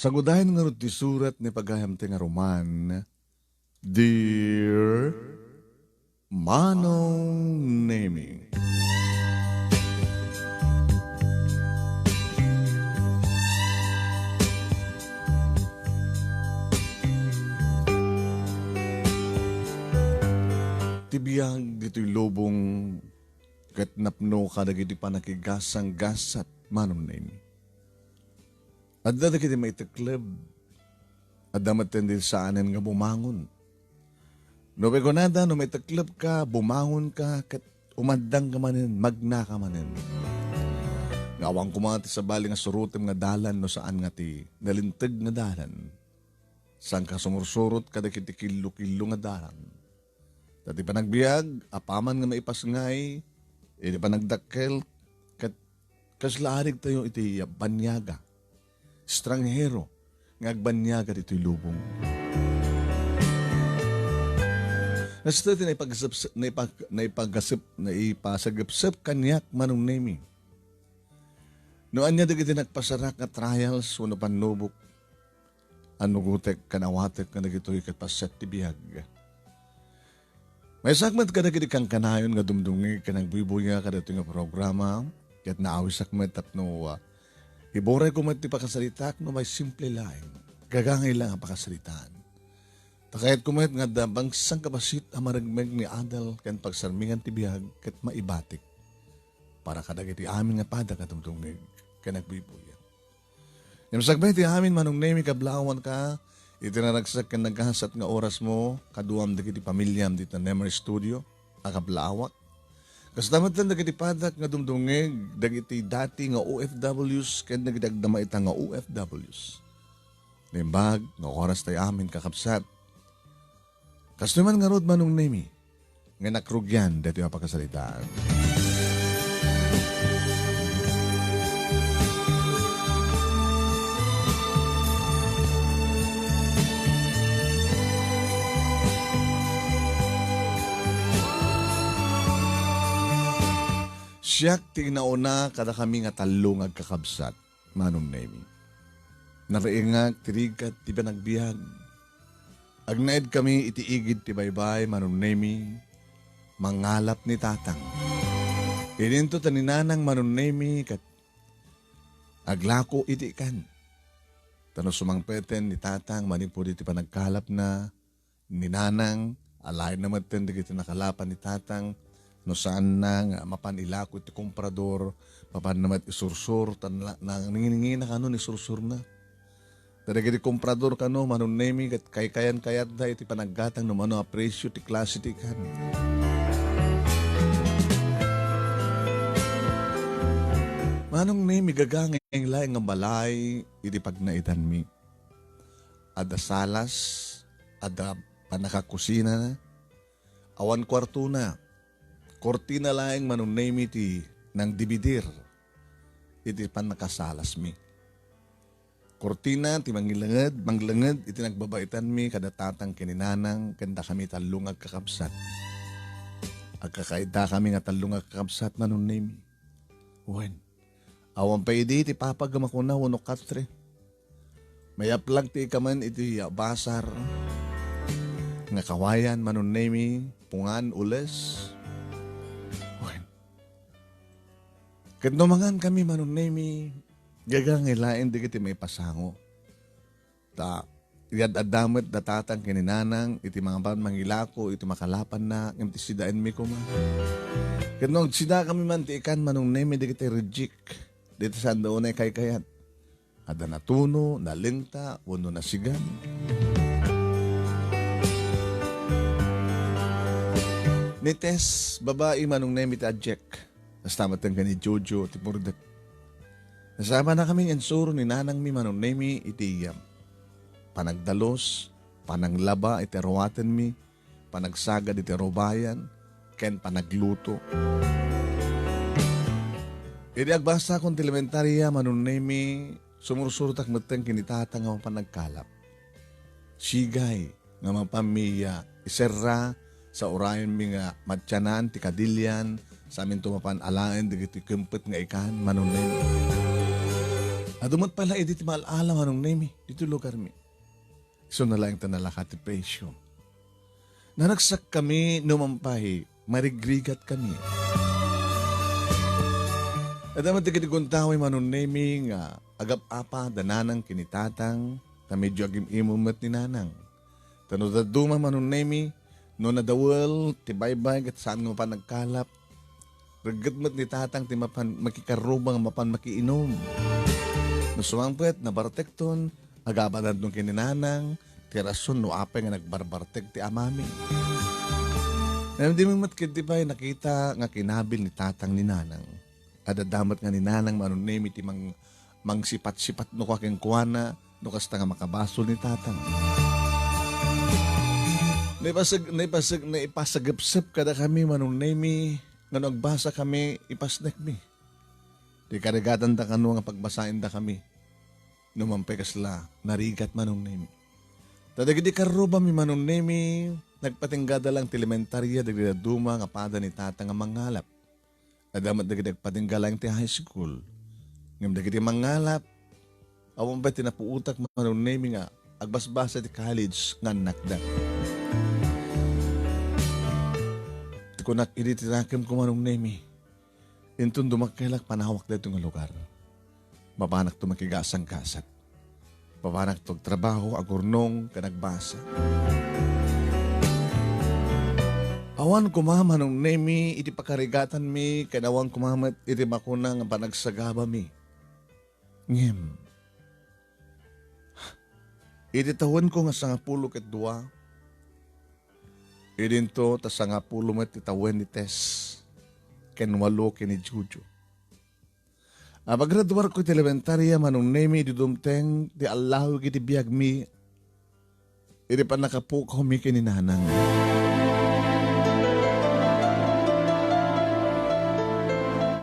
Sagudahin nga ti surat ni pagayam ti nga Roman, Dear Manong Nemi. Tibiyag dito'y lobong kat napno ka dagiti panakigasang gasat Manong Nemi. At dagiti may tekleb at damat din saanen nga bumangon. No begonada, no may tekleb ka, bumangon ka, kat umadang ka manin, magna ka manin. Ngawang kumati sa bali nga surutem nga dalan no saan nga ti nalintag nga dalan. Saan ka sumursurot kada kiti kilo-kilo nga dalan. Dati pa nagbiag, apaman nga maipasngay, iti pa nagdakkel, kat kaslaarig tayo iti banyaga. Estranghero, nga agbanyaga dito'y lubong. Nasta iti naipasagapsap kanyak Manong Nemi. Noan niya dagiti nagpasarak nga trials, wano panubok, anugutek kanawatek nga nagito'y katpaset ti biyag. May sakmat ka na kang kanayon nga dumdungi ka nagbubuya ka dito nga programa kat naawis sakmat tapno iboray ko ti pakasalitak no may simple line. Gagangay lang ang pakasalitaan. Takayat ko nga dabang sang kabasit ang maragmeg ni Adal kan pagsarmingan ti biyag kat maibatik para kadagiti amin nga pada katumdungig ka nagbubuya. Yung sakmat ti amin Manong Nemi kablawan ka itinaragsak ka naghasat nga oras mo, kaduam dagiti pamilyam dito na Nemery Studio, akablawak. Kastamat lang dagiti padak nga dumdungeg, dagiti dati nga OFWs, kaya nagdagdama ita nga OFWs. Nimbag, nga oras tayo amin kakapsat. Kastuman nga rod Manong Nemi, nga nakrugyan dito yung pagkasalitaan. Siyak tingnauna kada kami nga talong agkakabsat, Manong Nemi. Naraingag, tirigat, ti nagbiag. Agnaid kami itiigid ti baybay, Manong Nemi, mangalap ni tatang. Ininto taninanang Manong Nemi, kat aglako iti kan. Tano sumangpeten ni tatang, manipod iti panagkalap na, ninanang, alay naman ten, digiti nakalapan ni tatang, no saan na nga mapanilako iti komprador, papan naman isursur, nanginingin na kano ni sursur na. Talaga iti komprador kano, Manong Nemi, kat kayat da iti panaggatang no mano apresyo ti klase ti kan. Manong Nemi, gagangay ang laing nga balay, iti pagnaitan mi. Ada salas, ada panakakusina na, awan kwarto na, kortina laing Manong Nemi ti nang dividir. Iti pan nakasalas mi. Kortina ti manglangad, iti nagbabaitan mi kada tatang kininanang kanda kami talungag kakabsat. Agkakaida kami nga talungag kakabsat Manong Nemi. Wen, awan pa iti papagama ko na wano katre. May aplag ti ikaman iti basar. Nga kawayan Manong Nemi, pungan ules. Kadnomangan kami Manong Nemi, gagangilain di kiti may pasango. Iyad adamet datatang kininanang, iti mga ban mangilako, iti makalapan na, iti sidain mi ko man. Kadnong sida kami man, ti ikan Manong Nemi, di kiti rejik, dito saan doon ay kayat. Ada natuno, nalinta, wano nasigan. Nites, babae Manong Nemi ti adjek. Nastamat ang ni Jojo, ti Murdet. Nasama na kaming ensuro ni Nanang mi Manong Nemi, iti panagdalos, pananglaba, iti rawaten mi, panagsagad, iti robayan, ken panagluto. Iti agbasa kong elementarya, Manong Nemi, sumursurutak mateng kinitatang ang panagkalap. Sigay, nga mapamiya, iserra, sa orayan mi nga matyanan, ti kadilyan, sa amin tumapan alain, digiti kempet nga ikan, Manong Nemi. Adumot pala edit malalam anong name dito lugar mi. So na lang tanalakati presyo. Nanagsak kami numampay, marigrigat kami. At naman tigiguntawi manong name nga agap apa dananang kinitatang na medyo agim imumat ni nanang. Tanudaduma manong name no nadawal tibaybay at saan nga pa nagkalap. Regatmat ni tatang ti mapan makikarubang mapan makiinom. No sumangpet na bartekton agabanad nung kininanang ti rason no apay nga nagbarbartek ti amami. Di mo matkid ti pa'y nakita nga kinabil ni tatang ni nanang. Adadamat nga ni nanang manong name iti mang sipat-sipat no kaking kuwana no kasta nga makabasol ni tatang. Naipasagapsap kada kami manong name nga nagbasa kami ipasnek mi. Di karigatan da kano nga pagbasain da kami. Numampay kasla narigat manong name. Tadagidi karuba mi manong name nagpatinggada lang elementarya dagdi duma nga pada ni tatang nga mangalap. Adamat dagdi nagpatinggala lang ti high school. Ngam dagdi mangalap awan ba tinapuutak manong name nga agbasbasa ti college nga nakda. Kunak iditirakem ko manong name. Intun dumakilak panahawak dito nga lugar. Mapanak to makigasang kasat. Mapanak to trabaho agurnong kanagbasa. Awan kumama nung name iti pakarigatan mi kanawan kumamat iti makuna nga panagsagaba mi. Ngem. Iti tawon ko nga 12 idinto ta 10 met itawen ni Tess ken 8 ken ni Juju. Abagraduar ko ti elementarya manong name di dumteng di allahu giti biag mi iti pa nakapukaw mi ken ni nanang.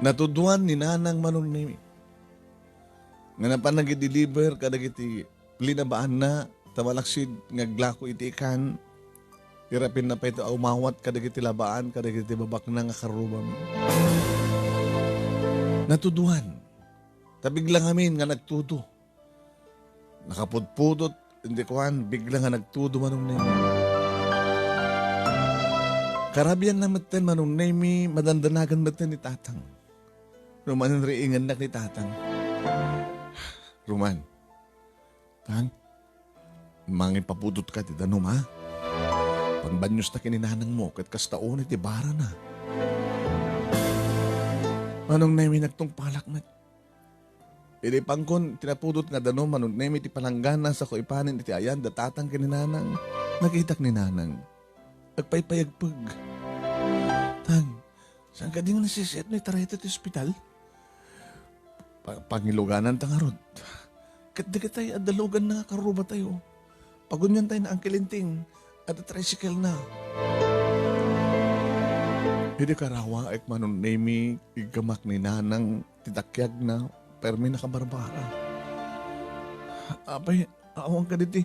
Natuduan ni nanang manong name nga napan nag-deliver kadagiti linabaan na tamalaksid ngaglako iti ikan. Irapin na pa ito umawat kadagiti labaan, kadagiti babak na nga karubam. Natuduhan. Tabiglang amin nga nagtudo. Nakapudpudot, hindi kuhan, biglang nga nagtudo manong nemi. Karabian na maten manong nemi, madandanagan maten ni tatang. Ruman riingan nak ni tatang. Ruman, tang, mangipapudot ka ti danom ha? Panbanyos na kininanang mo, kat kastaon iti bara na. Manong nemi nagtong palak met. Ili pangkon, tinapudot nga danom, manong nemi ti palanggana sa koipanin iti ayan, datatang kininanang. Nakitak ni nanang. Agpaypayagpag. Tang, saan ka din nasisiat na itarayta ti ospital? Pangiluganan tangarod. Kat di ka tayo adalugan na karuba tayo. Pagunyan tayo na ang kilinting. At tricycle na. Hindi karawa ek manon nemi igamak ni nanang titakyag na permi nakabarbara. Abay, awang ka diti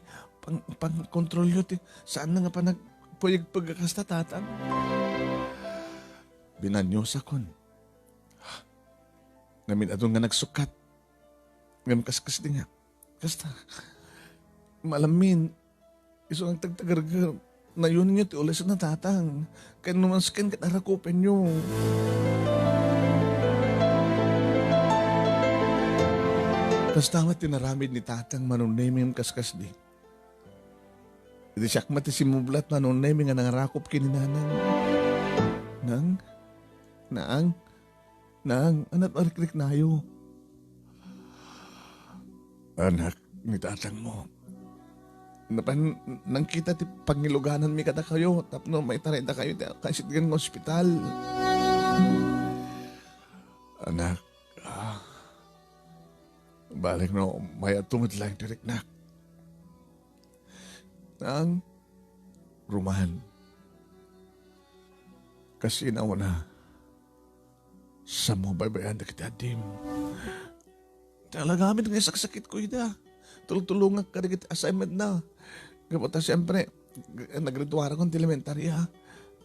pang-kontrol yun ti saan na nga pa nagpuyag pagkakasta tatang. Binanyos akon. Namin atong nga nagsukat. Ngam kaskas din nga. Kasta, malamin, iso ang tagtagargar na yun niyo ti ulis na tatang. Kaya naman skin katarakupen nyo. Tas tama tinaramid ni tatang manunaymi kaskas di. Iti siyak mati si mublat manunaymi nga nangarakop kininanang. Nang, anak arikrik nayo. Anak ni tatang mo. Nang kita ti pangiluganan mi kata kayo, tapno may tarita kayo kasit ng ospital. Anak, balik no, may atumad lang direk nak. Nang, rumahan. Kasi nawa na, sa mo baybayan na kita adim. Talagamit nga saksakit ko ida. Tulong-tulungan ka na assignment na. Kapag siyempre, nagretuara kong elementarya.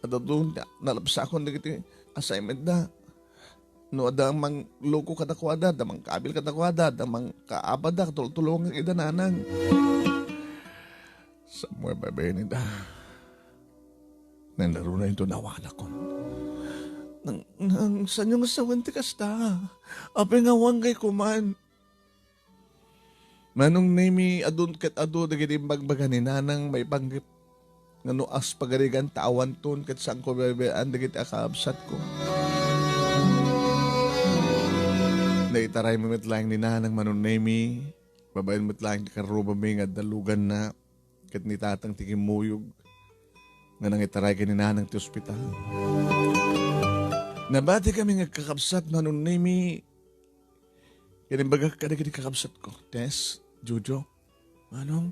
At doon, nalapsa akong assignment na. No, adamang loko kadakwada, damang kabil kadakwada, damang kaabada, tulungan kita nanang. Somewhere babay ni da. Nang laro na ito nawala ko. Nang saan yung asawan ti kasta? Ape nga wangay kuman. Manong nemi adun ket adu dagiti bagbaga ni nanang may panggip nga nuas pagarigan tawan ton ket saan ko bebean dagiti akaabsat ko. Naitaray mo mitlang ni nanang manong nemi babayan mitlang ti karuba mi nga dalugan na ket ni tatang tikimuyog nga nangitaray kini nanang ti ospital. Nabati kami nga kakabsat manong nemi kinimbaga kadagiti kakabsat ko. Tess, Jojo, manong,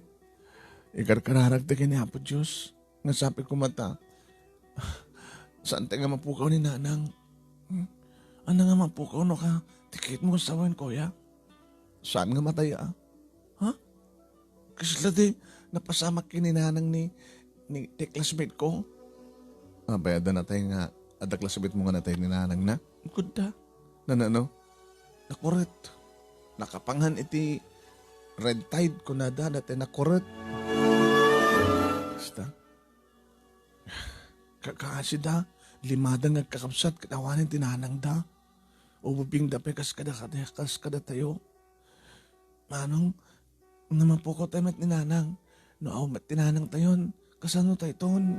ikarkararag ta kini Apo Diyos. Nga sabi ko mata, saan tayo nga mapukaw ni nanang? Ano nga mapukaw no ka? Tikit mo sa awan, kuya? Saan nga mataya? Ha? Kasi lati, napasamak kini nanang ni classmate ko. Bayada na tayo nga, ada classmate mo nga na tayo ni nanang na. Good da. Ano? Nakuret. Nakapanghan iti red tide ko na da dati nakuret. Basta. Kakasi da, limada nga kakapsat katawanin tinanang da. O bubing da pekas kada tayo. Manong, naman po ko tayo mat ninanang. No aw mat tinanang tayon, kasano tayo ton.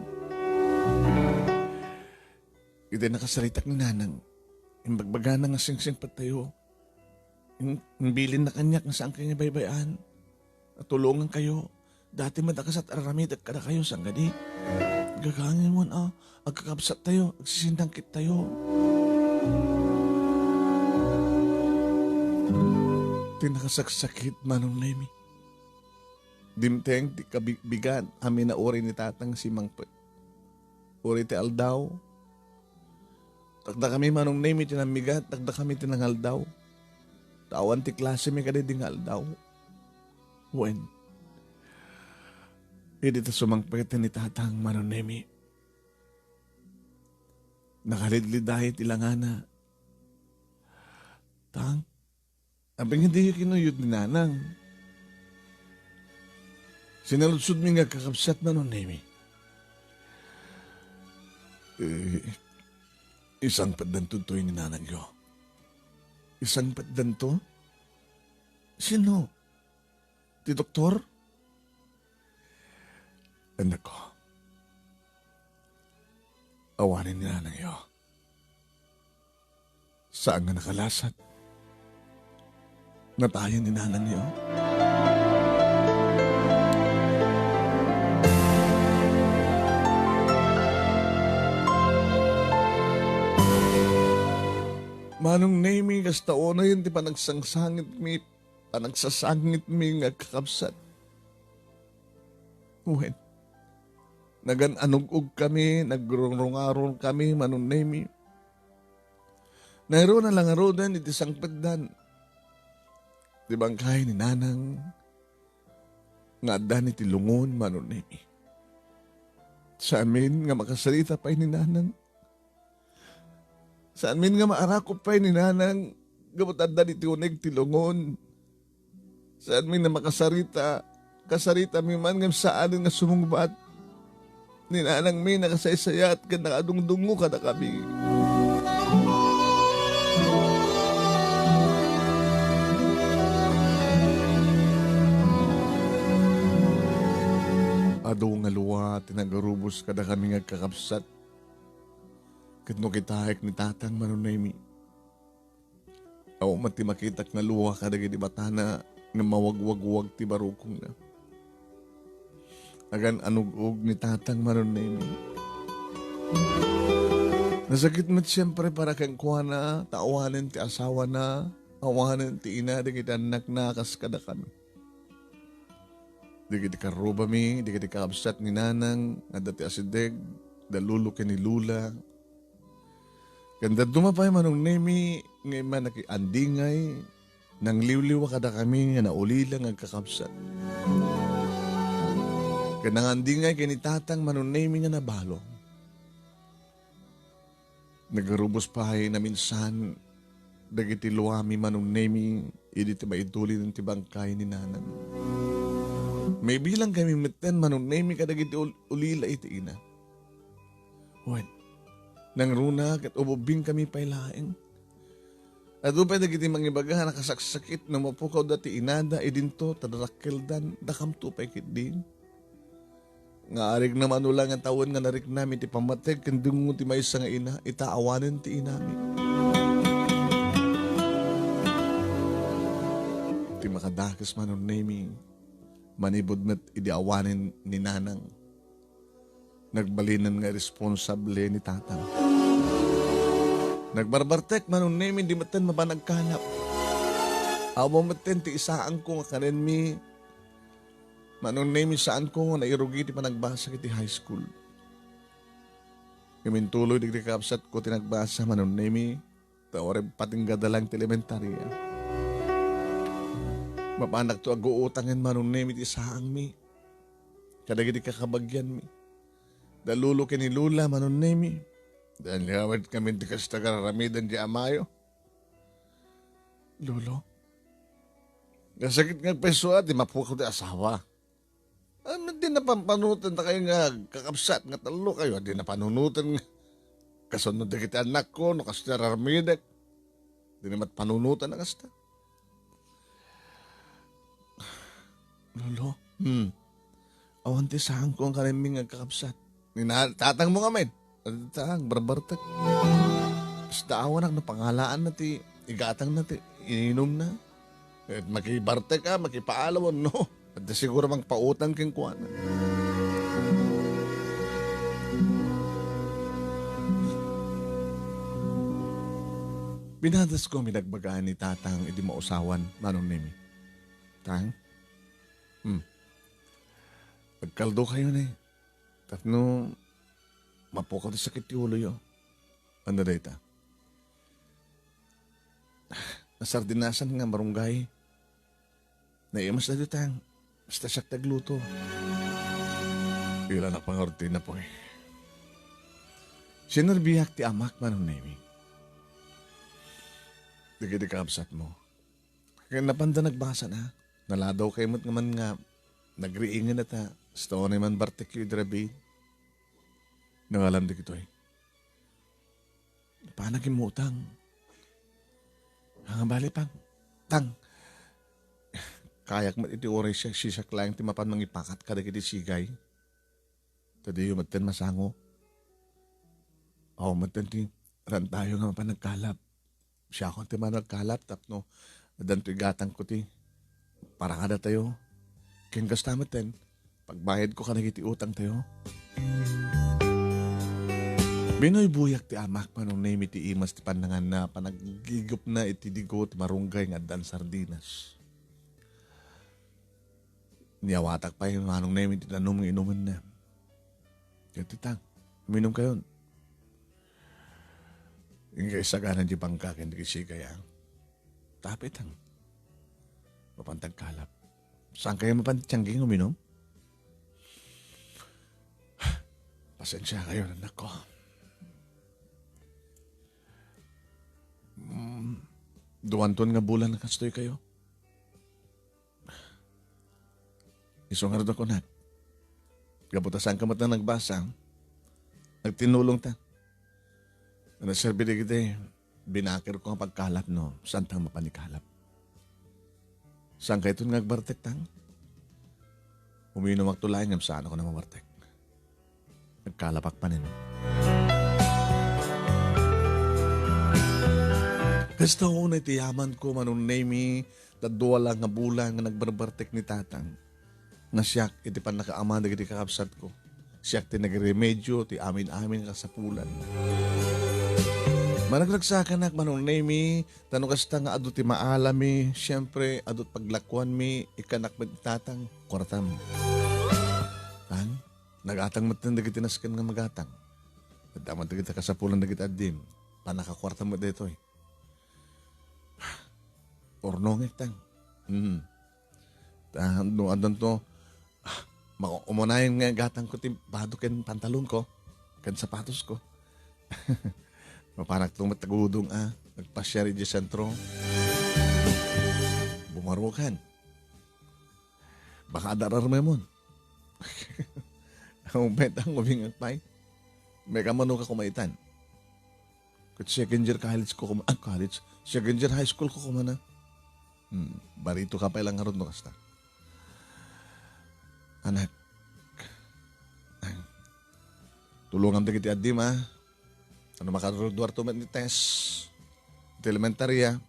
Ito nakasalitak ni nanang. Imbagbaga na nga sing-sing pat tayo. Bilin na kanyak na saan kayo baybayan. Tulungan kayo. Dati madakasat aramid at kada kayo sang gadi. Gagangin mo na, agkakabsat tayo, agsisindangkit tayo. Tinakasaksakit manong nemi. Dimteng ti kabigan, amin na ori ni tatang si Mangpe. Ori ti aldaw. Takda kami manong nemi tinamigat, takda kami tinangal daw. Tawan ti klase may kadidingal daw. When? Hindi ta sumangpete ni tatang manonemi. Nakalidlidahi tilangana. Tang, abing hindi kinuyod ni nanang. Sinaludsod mi nga kakapsat manonemi. Isang paddantutoy ni nanang yo. Isang paddanto? Sino? Ti doktor? Anak ko. Awanin nila ng iyo. Saan nga nakalasat? Natayan ni nanang iyo. Manong nemi kasta na yun ti panagsasangit mi nga kakabsat. Uwen. Nagan-anugog kami, nagrungrungaron kami, manong nemi. Nairo na lang arodan, iti sangpaddan. Di bangkay ni nanang, nga adan iti lungon, manong nemi. Sa amin nga makasalita pa ni nanang. Sa amin nga maarakop pa ni nanang, gamot adan iti uneg ti lungon. Sa amin na kasarita mi man nga saan nga sumungbat. Ni nanang mi nakasaysayat ka nakadungdungo ka na kami. Ado nga luwa, tinagarubos ka na kami nga kakapsat. Katno kitahik ni tatang manunaymi. Aw mati makitak na luwa ka na gini batana nga mawagwagwag ti barukong na. Agan anugog ni tatang manunaymi. Nasakit mo't siyempre para kang kuha na, taawanan ti asawa na, awanan ti ina, di kita anak na kaskadakan. Di kita karuba mi, di kita kaabsat ni nanang, nga dati asideg, dalulo ka ni lula. Kanda dumapay manong nemi, ngay man nakiandingay, nang liwliwa kada kami nga nauli lang ang kakabsat. Kanang andingay kini tatang manong nemi nga nabalo. Nagarubos pahay na minsan, dagiti luami manong nemi, idi ti maituli ng tibangkay ni nanang. May bilang kami meten manong nemi kadagiti ulila iti ina. Wen, nang runa kat ububing kami pailaeng. At upay dagiti mangibaga nakasaksakit na mapukaw dati inada idinto tadarakkeldan dakamto pay kit din. Nga arig naman ulang ang tawon nga narik namin ti pamateg kandungo ti maysa nga ina itaawanan ti inami. Ti makadakas manon nemi manibod met idiawanin ni nanang. Nagbalinan nga responsable ni tatang. Nagbarbartek manon nemi di maten mabanagkalap. Awa maten ti isaan ko nga kanen mi manon nemi saan ko nga nairugi ti panagbasa kiti high school. Kamintuloy di kapsat ko tinagbasa manon nemi taore pating gadalang ti elementarya. Mapanak to aguutangan manon nemi ti isaan mi. Kadagiti kakabagyan mi. Dalulo kini lula manon nemi. Dan liwat kami di kasta kararamidan di amayo. Lolo, nasakit nga peso at di mapuko di asawa. Ano di napampanutan na kayo nga kakapsat nga talo kayo. Di napanunutan nga kasunod na kita anak ko no kasta raramidak. Di namat panunutan na kasta. Lolo, awan ti saan ko ang kariming nga kakapsat. Tatang mo kami. Tatang, barbartak. Basta awan na pangalaan na ti, igatang na ti, ininom na. At makibartek ka, makipaalawan, no? At siguro mang pautang king kuwanan. Binadas ko minagbagaan ni tatang, hindi mausawan, manong nimi. Tang? Pagkaldo kayo na eh. Tapno, mapukaw di sakit yung ulo yun. Ano na ita? Nasardinasan nga marunggay. Naimas na ditang. Basta siyak tagluto. Ilan na pangorti na po eh. Sinarbiyak ti amak manong nemi. Digi kapsat mo. Kaya napanda nagbasa na. Naladaw kayo mo't naman nga. Nagriingan na ta. Stone man barbecue drabi. Nangalam di kito eh. Paano kimutang? Ang bali pang. Tang. Kayak mat iti oray siya. Sisak lang ti mapan mangipakat kada kiti sigay. Tadi yung maten masango. Maten ti rantayo nga mapan nagkalap. Siya ako ti man nagkalap. Tapno. Adan ti gatang ko ti. Para kada tayo. Kaya gasta maten. Pagbayad ko ka nagiti utang tayo. Binoy buyak ti amak manong name iti imas ti panangan na panagigop na iti digo ti marunggay nga dan sardinas. Niyawatak pa yung manong name iti tanong ng inuman na. Kaya titang, uminom kayo. Yung kaisaganan di pangkakin di kasi kaya. Tapit ang mapantag kalap. Saan kayo mapantiyangking uminom? Pasensya kayo, anak ko. Duwanton nga bulan na kastoy kayo. Isungarad ako na. Gabutasan ka mat na nagbasa. Nagtinulong ta. Naserbi di kita binakir ko ang pagkalap no. Saan tang mapanikalap? Saan kayo ito nagbartek tang? Uminom magtulayan ng saan ako na mabartek. Nagkalapak pa nino. Kasta ko na itiyaman ko manong nemi tadwa lang nga bulan nga nagbarbartek ni tatang. Nga siyak iti pan nakaama na giti kakapsat ko. Siyak ti nagremedyo ti amin-amin kasapulan. Managragsakan nak manong nemi tanong kasta nga adot ti maalami. Siyempre adot paglakwan mi ikanak met tatang kwartam. Tang, nagatang matan dagiti nasken nga magatang. Daman dagiti kasapulan dagiti adim. Panakakwartam mo dito eh. Ornongek tang. No, andun to, umunayin nga gatang ko, bado ken pantalon ko, ken sapatos ko. Mapanak itong matagudong nagpasya rin di sentro, bumarukan. Baka darar mo mon. Ang betang mabingag pa'y. May kamano ka kumaitan. Kat second year college ko college. Second year high school ko kumana. Barito ka pa ilang harod no kasta. Anak. Tulungan din kiti adim ha. Ano makaruduar to ni Tess. Elementarya.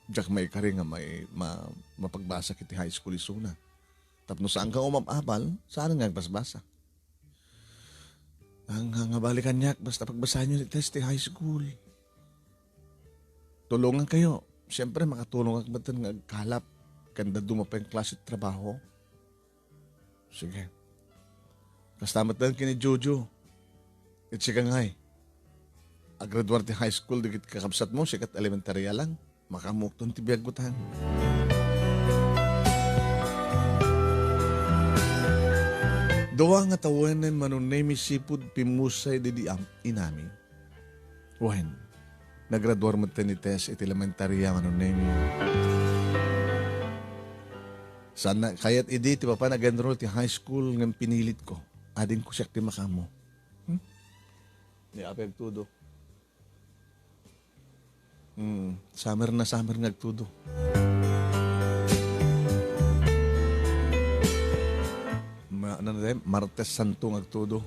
Diyak may kari nga may mapagbasa kiti high school isuna. Tapno saan ka umapapal, saan nga basbasa. Ang balikan niya, basta pagbasahan nyo ni Tess ti high school. Tulungan kayo. Siyempre makatulong ang batan nga kalap. Kanda dumapa yung klase at trabaho. Sige. Kastamat lang kini Jojo. At siya ngay. Agraduar ti high school, digit kakabsat mo, sikat elementarya lang. Makamukton ti biyagutan. Doa nga tawanan manunay mi sipud pimusay di inami. Wen, nagraduar mo ni Tess iti elementarya manunay mi. Sana, kaya't idi ti papa nag-enroll ti high school ng pinilit ko. Adin ko siya ti makamo. Di apeg tudo. Summer na summer nagtudo. Martes Santo nagtudo.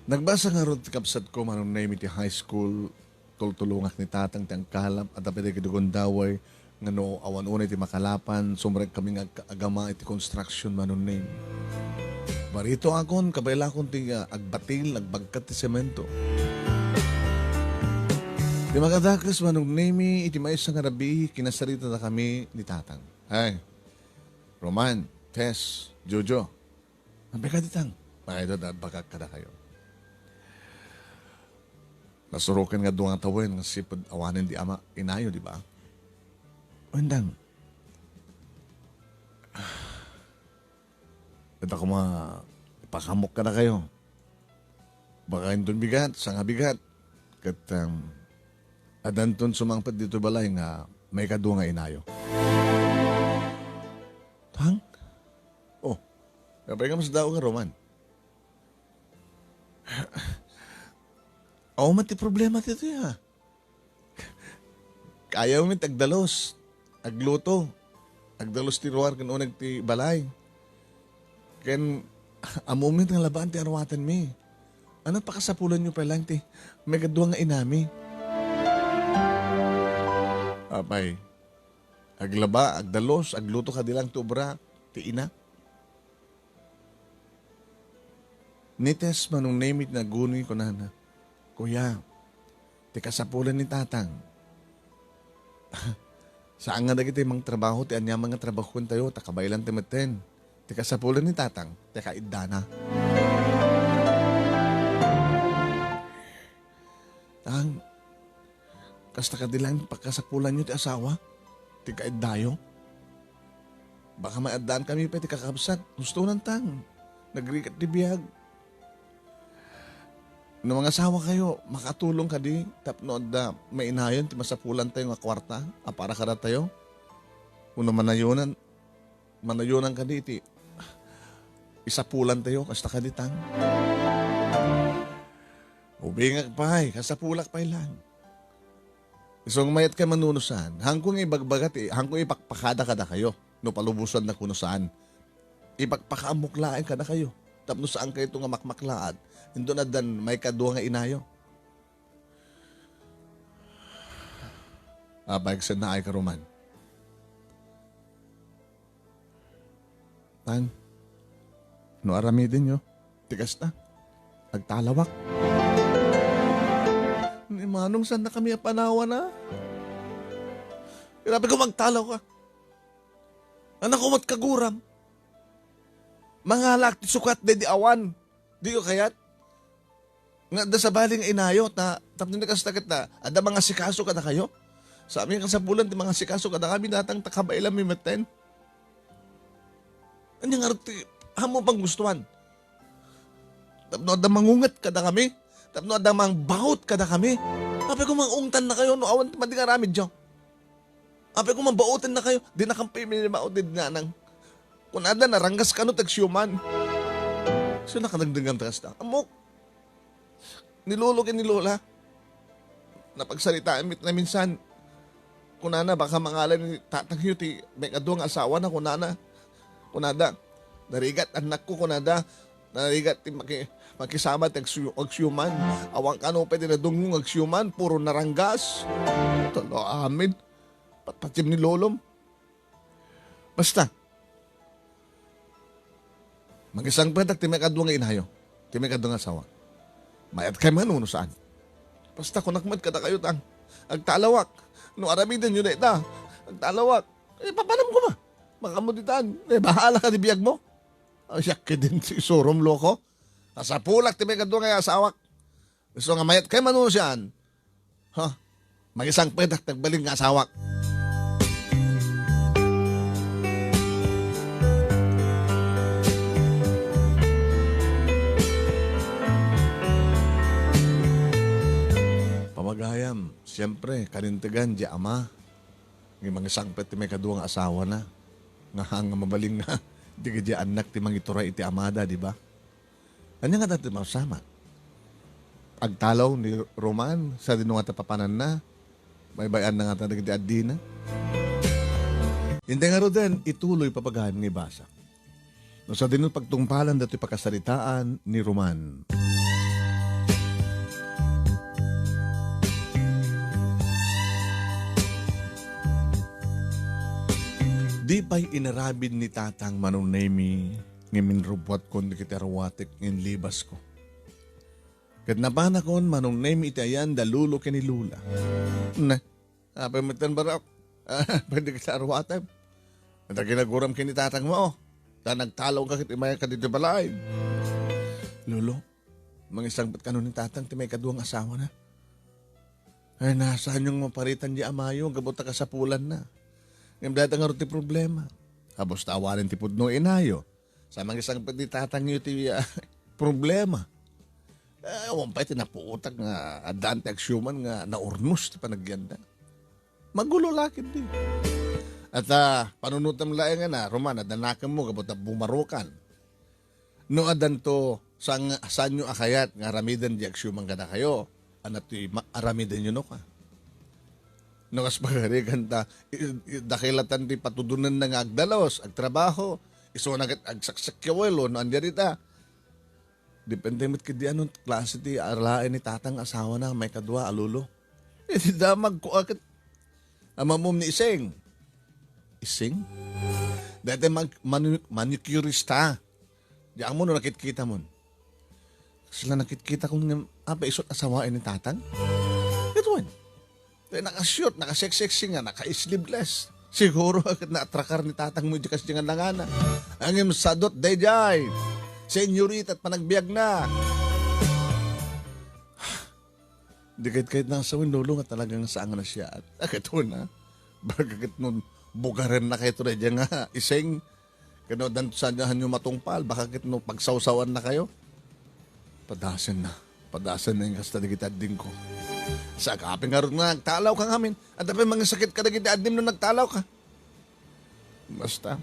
Nagbasa nga ron ti kapsat ko manunay mi ti high school tultulungak ni tatang ti ang kalap at apete kidugon daway nga no awan unay ti makalapan sumrek kami nga agama iti construction manunay. Barito akon, kabaila akon ti agbatil, agbagkat ti semento. Di makadakas manunay mi iti mais nga rabi kinasarita na kami ni tatang. Ay, Roman, Tess, Jojo, ang beka ditang. Pakito na bagak kada kayo. Nasurukan nga doon ang tawin nga sipad awanin di ama inayo, di ba? Wendang. At ako pakamok ka na kayo. Baka yung bigat, sanga bigat. Kat adanton sumangpad dito balay nga may kadua nga inayo. Tang? Oh, kapay ka mas daw nga Roman. Oo, mati problema dito ya. Kaya mo agdalos, agluto, agdalos ti ruwar kan unag ti balay. Ken, moment nga labaan ti arwatan mi. Ano pakasapulan nyo pa lang ti, may kadua nga inami. Apay, aglaba, agdalos, agluto ka dilang tubra, ti ina. Nites manong name it na guni ko na Kuya, ti kasapulan ni tatang. Saan nga dagiti mang trabaho, ti anya mga trabaho tayo, takabaylan ti maten. Ti kasapulan ni tatang, ti kaidana. Tang, kasta ka dilang pagkasapulan nyo ti asawa, ti kaidayo. Baka maadaan kami pa ti kakabsat, gusto nang tang, nagrikat ti biyag. No mga asawa kayo, makatulong ka di, tapno da mainayon, ti masapulan tayo nga kwarta, para kada tayo. Uno manayunan ka di, ti isapulan tayo, kasta ka di tang. Ubingag pa kasapulak pa lang. Isong mayat ka manunusan, hangkong ibagbagat hangkong ipakpakada kada kayo, no palubusan na kuno saan. Ipakpakaamuklaan kada kayo, tapno saan kayo nga makmaklaad, hindi na dan may kadua nga inayo. Bayagsan na ay karuman. Tan, no aramidin nyo, tigas na, agtalawak. Ni Manong, saan na kami panawa na? Grabe ko magtalaw ka. Anak ko mat kaguram. Mga lakti sukat de di awan. Di ko kayat. Nga da sa baling inayot na tapos na kastagat na ada mga sikaso ka na kayo. Sa amin kasapulan ti mga sikaso ka na kami natang takabailan mi maten. Ano nga rin, hamo pang gustuhan. Tapno ada mangungat kada kami. Tapno ada mang baut kada kami. Ape ko mang ungtan na kayo, no awan madi nga ramid dyan. Ape ko mang bautan na kayo, di na kampay minimaot din na nang. Kung ada naranggas ka no tagsyuman. So nakanagdagang takas na. Amok. Nilolo ni Lola. Napagsalitaan mit na minsan. Kunana baka mangalan ni tatang yuti. May kaduang asawa na kunana. Kunada. Narigat anak ko kunada. Narigat makisama agsyuman. Awang kano pwede na dungong agsyuman. Puro naranggas. Talo amin. Patpatim ni Lolom. Basta. Mag-isang pedak, timekadwa nga inayo. Timekadwa nga asawa. Mayat kay manuno saan. Basta kung nakmat kada kayo tang. Agtalawak. No aramidan yun na ita. Agtalawak. Papanam ko ba? Makamuditan. Bahala ka di biyag mo. Ayak ka din si Sorom loko. Nasa pulak, timekadwa nga asawak. Gusto nga mayat kay manuno saan. Ha? Mag-isang pedak, nagbaling nga asawak. Pamagayam, siyempre, kanintigan, di ama. Ng mga sangpet, ti may kaduang asawa na. Nga hanga mabaling na, di ka di anak, ti mga ituray iti amada, di ba? Ano nga dati mausama? Agtalaw ni Roman, sa dinunga tapapanan na, may bayan na nga talaga ti adina. Hindi nga ro din, ituloy papagahan ng ibasa. No, sa dinun pagtungpalan dati pakasaritaan ni Roman. Di pa'y inarabid ni tatang manunemi ngamin rubwat kon di kitaраwatik ngin libas ko. Kat napana kon manunemi iti ayan dalulo ken ni Lula. Na, apay matan barap. Pwede kitarawatan. At ginaguram ken ni tatang mo. Ta nagtalaw ka kit imaya ka dito balay. Lulo, mangisang ba't kanon ni tatang ti may kaduang asawa na. Ay nasaan yung maparitan di amayo, gabuta ka sa pulan na. Ngayon dati nga rin problema. Habos tawarin ti pudno inayo. Sa mga isang pati tatangyo ti problema. Wampay tinapuutak nga adante aksyoman nga naurnos ti panagyanda. Magulo lakit din. At panunutam laeng nga na, Roman, adanakan mo kapot na bumarukan. No adanto saan nyo akayat nga aramidan di aksyoman ka na kayo. Anat ti aramidan nyo no ka. Nakas pagarigan ta, dakilatan ti patudunan na nga agdalos, agtrabaho, iso nagat agsaksakyawailo, no andyan ita. Depende mo't kadi anong klase ti arlaen ni tatang asawa na may kadwa alulo. Di damag ko agad. Amamom ni Iseng. Iseng? Dati manicurista. Diyan mo no nakit-kita mo. Sila nakit-kita kung apa isot asawain ni tatang. Ito nakashoot, nakasex-sexy nga, naka-sleeveless. Siguro agad na-atrakar ni tatang mo di kasi nga nangana. Ang imsadot, dayjay. Senyorita at panagbiag na. Di kahit nasawin lolo nga talagang saan na siya. At akito na. Bagagit nun, bugarin na kayo rin dyan nga. Iseng, kano dansahan nyo matungpal. Baka kit no pagsawsawan na kayo. Padasan na yung kasta di kita din ko. Sa kaping nga rin nga, nagtalaw ka ngamin. At dapat mga sakit ka na kita adim nung nagtalaw ka. Basta,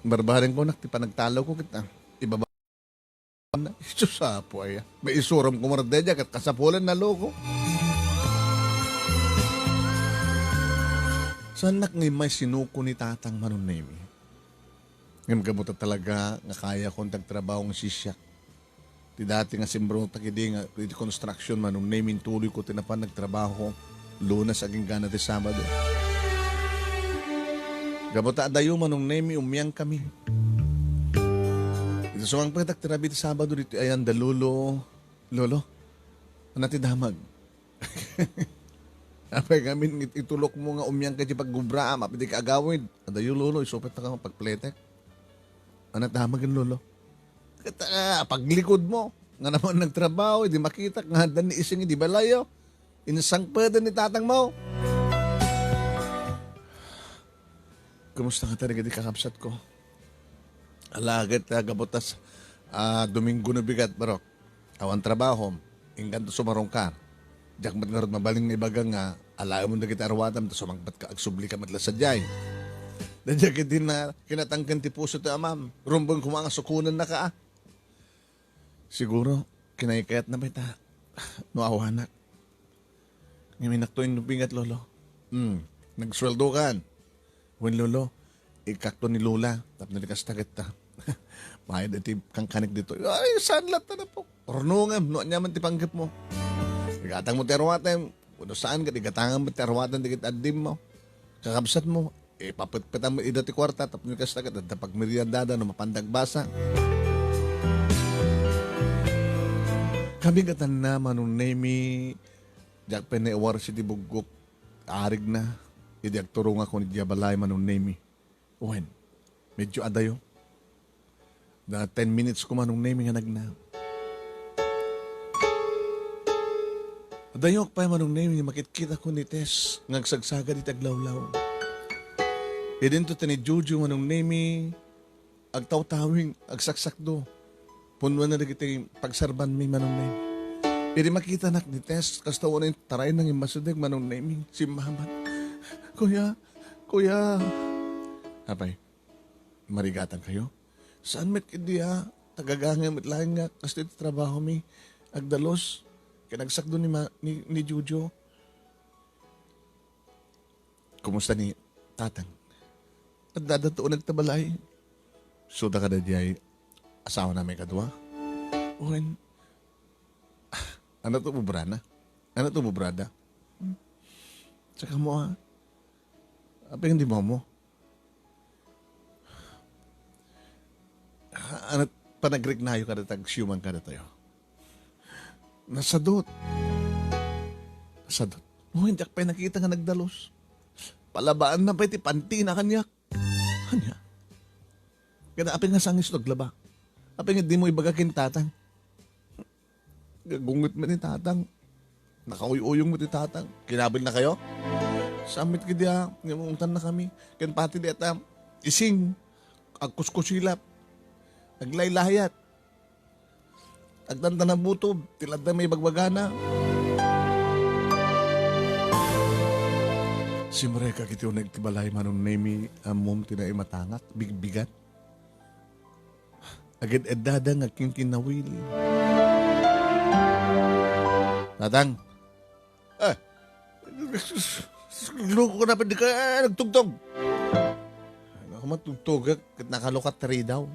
barbarin ko nakti pa nagtalaw ko kita. Ibaba na. Isusapo ay. May isuram ko maradedya kat kasapulan na loko. Saan may sinuko ni tatang manunemi? Ngayon kabuta talaga nga kaya kong tagtrabaho ng sisyak. Ti dati nga simbro takidi nga construction man nung naming tuloy ko tinapan nagtrabaho Lunes aging gana ti Sabado. Gabota adayo man nung nami umyang kami. Ito so ang pagkatak tirabi ti Sabado dito ayan dalulo. Lolo, ano ti damag? Apay kami itulok mo nga umyang ka di paggubra mapiti ka agawid. Adayo lolo, isupet na ka pagpletek. Ano damag ang lolo? Paglikod mo, nga naman nagtrabaho, hindi makita, nga dan ni ising hindi balayo, inasang pwede ni tatang mo. Kumusta ka talaga di kakapsat ko? Alagad gabutas Domingo na bigat barok. Awan trabaho, ingkan to sumarongkar. Jakmat nga rin mabaling nga ibaga nga, alaan mo na kita arwatam, to sumangbat ka, agsubli ka matla sa jay. Dadya kiti na kinatangkan ti puso ti amam, rumbang kumanga sukunan na ka. Siguro, kinaikayat na ba ita? No awanak. Ngayon naktuin nubingat lolo. Nagsweldo kan. Wen lolo, ikakto ni Lola, tap na likas tagat ta. Mahid iti kang kanik dito. Ay, sanlat na po. Ornungam, no nyaman ti panggap mo. Igatang mo ti arwatan, kuno saan ka, igatangan mo ti arwatan, digit adim mo. Kakabsat mo, papatpatan mo ida ti kwarta, tap na likas tagat, at pag meriendada, no mapandag basa. Kami gatan na manong nemi, jak penewar si ti bugok, arig na, idiag turong ako ni Diabalay manong nemi. Uwen, medyo adayo. Na 10 minutes ko manong nemi nga nagna. Adayok pa manong nemi, makikita ko ni Tess, ngagsagsaga di taglawlaw. Idin to tani Juju manong nemi, agtaw-tawing, agsaksak do. Punwan na nagiti pagsarban mi manong nemi. Idi makita nak ni Tess, kasta wala yung taray ng imbasudig manong nemi, si Mamat. Kuya. Apay, marigatan kayo? Saan met kidi tagagangan met lain nga, kasi ito trabaho mi, agdalos, kinagsak doon ni Jujo. Kumusta ni Tatang? At dadatoon nagtabalay. Suda ka na diay, asawa namin kadwa? Uwen, ano to bubrana? Ano to bubrada? Tsaka mo apa yung di mo? Ano panagregnayo ka na tag-syuman ka na tayo? Nasadot. Oh, hindi pa nakita nga nagdalos. Palabaan na pa iti panti na kanyak. Kanya. Kaya apin nga sangis naglaba. Apin nga di mo ibagakin tatang. Gagungit mo ni tatang. Nakauyuyong mo ni tatang. Kinabil na kayo? Samit ka diya. Ngamuntan na kami. Kaya pati di atam. Ising. Agkuskusilap. Aglaylayat. Agtanda na butob. Tilad na may bagbagana. Si Mareka kiti nagtibalay manong nemi amom tinay matangak. Bigbigat. Agad edada nga king kinawil. Tatang. Loko ka na pa di ka nagtugtog. Ako matugtog at nakalukat tari daw.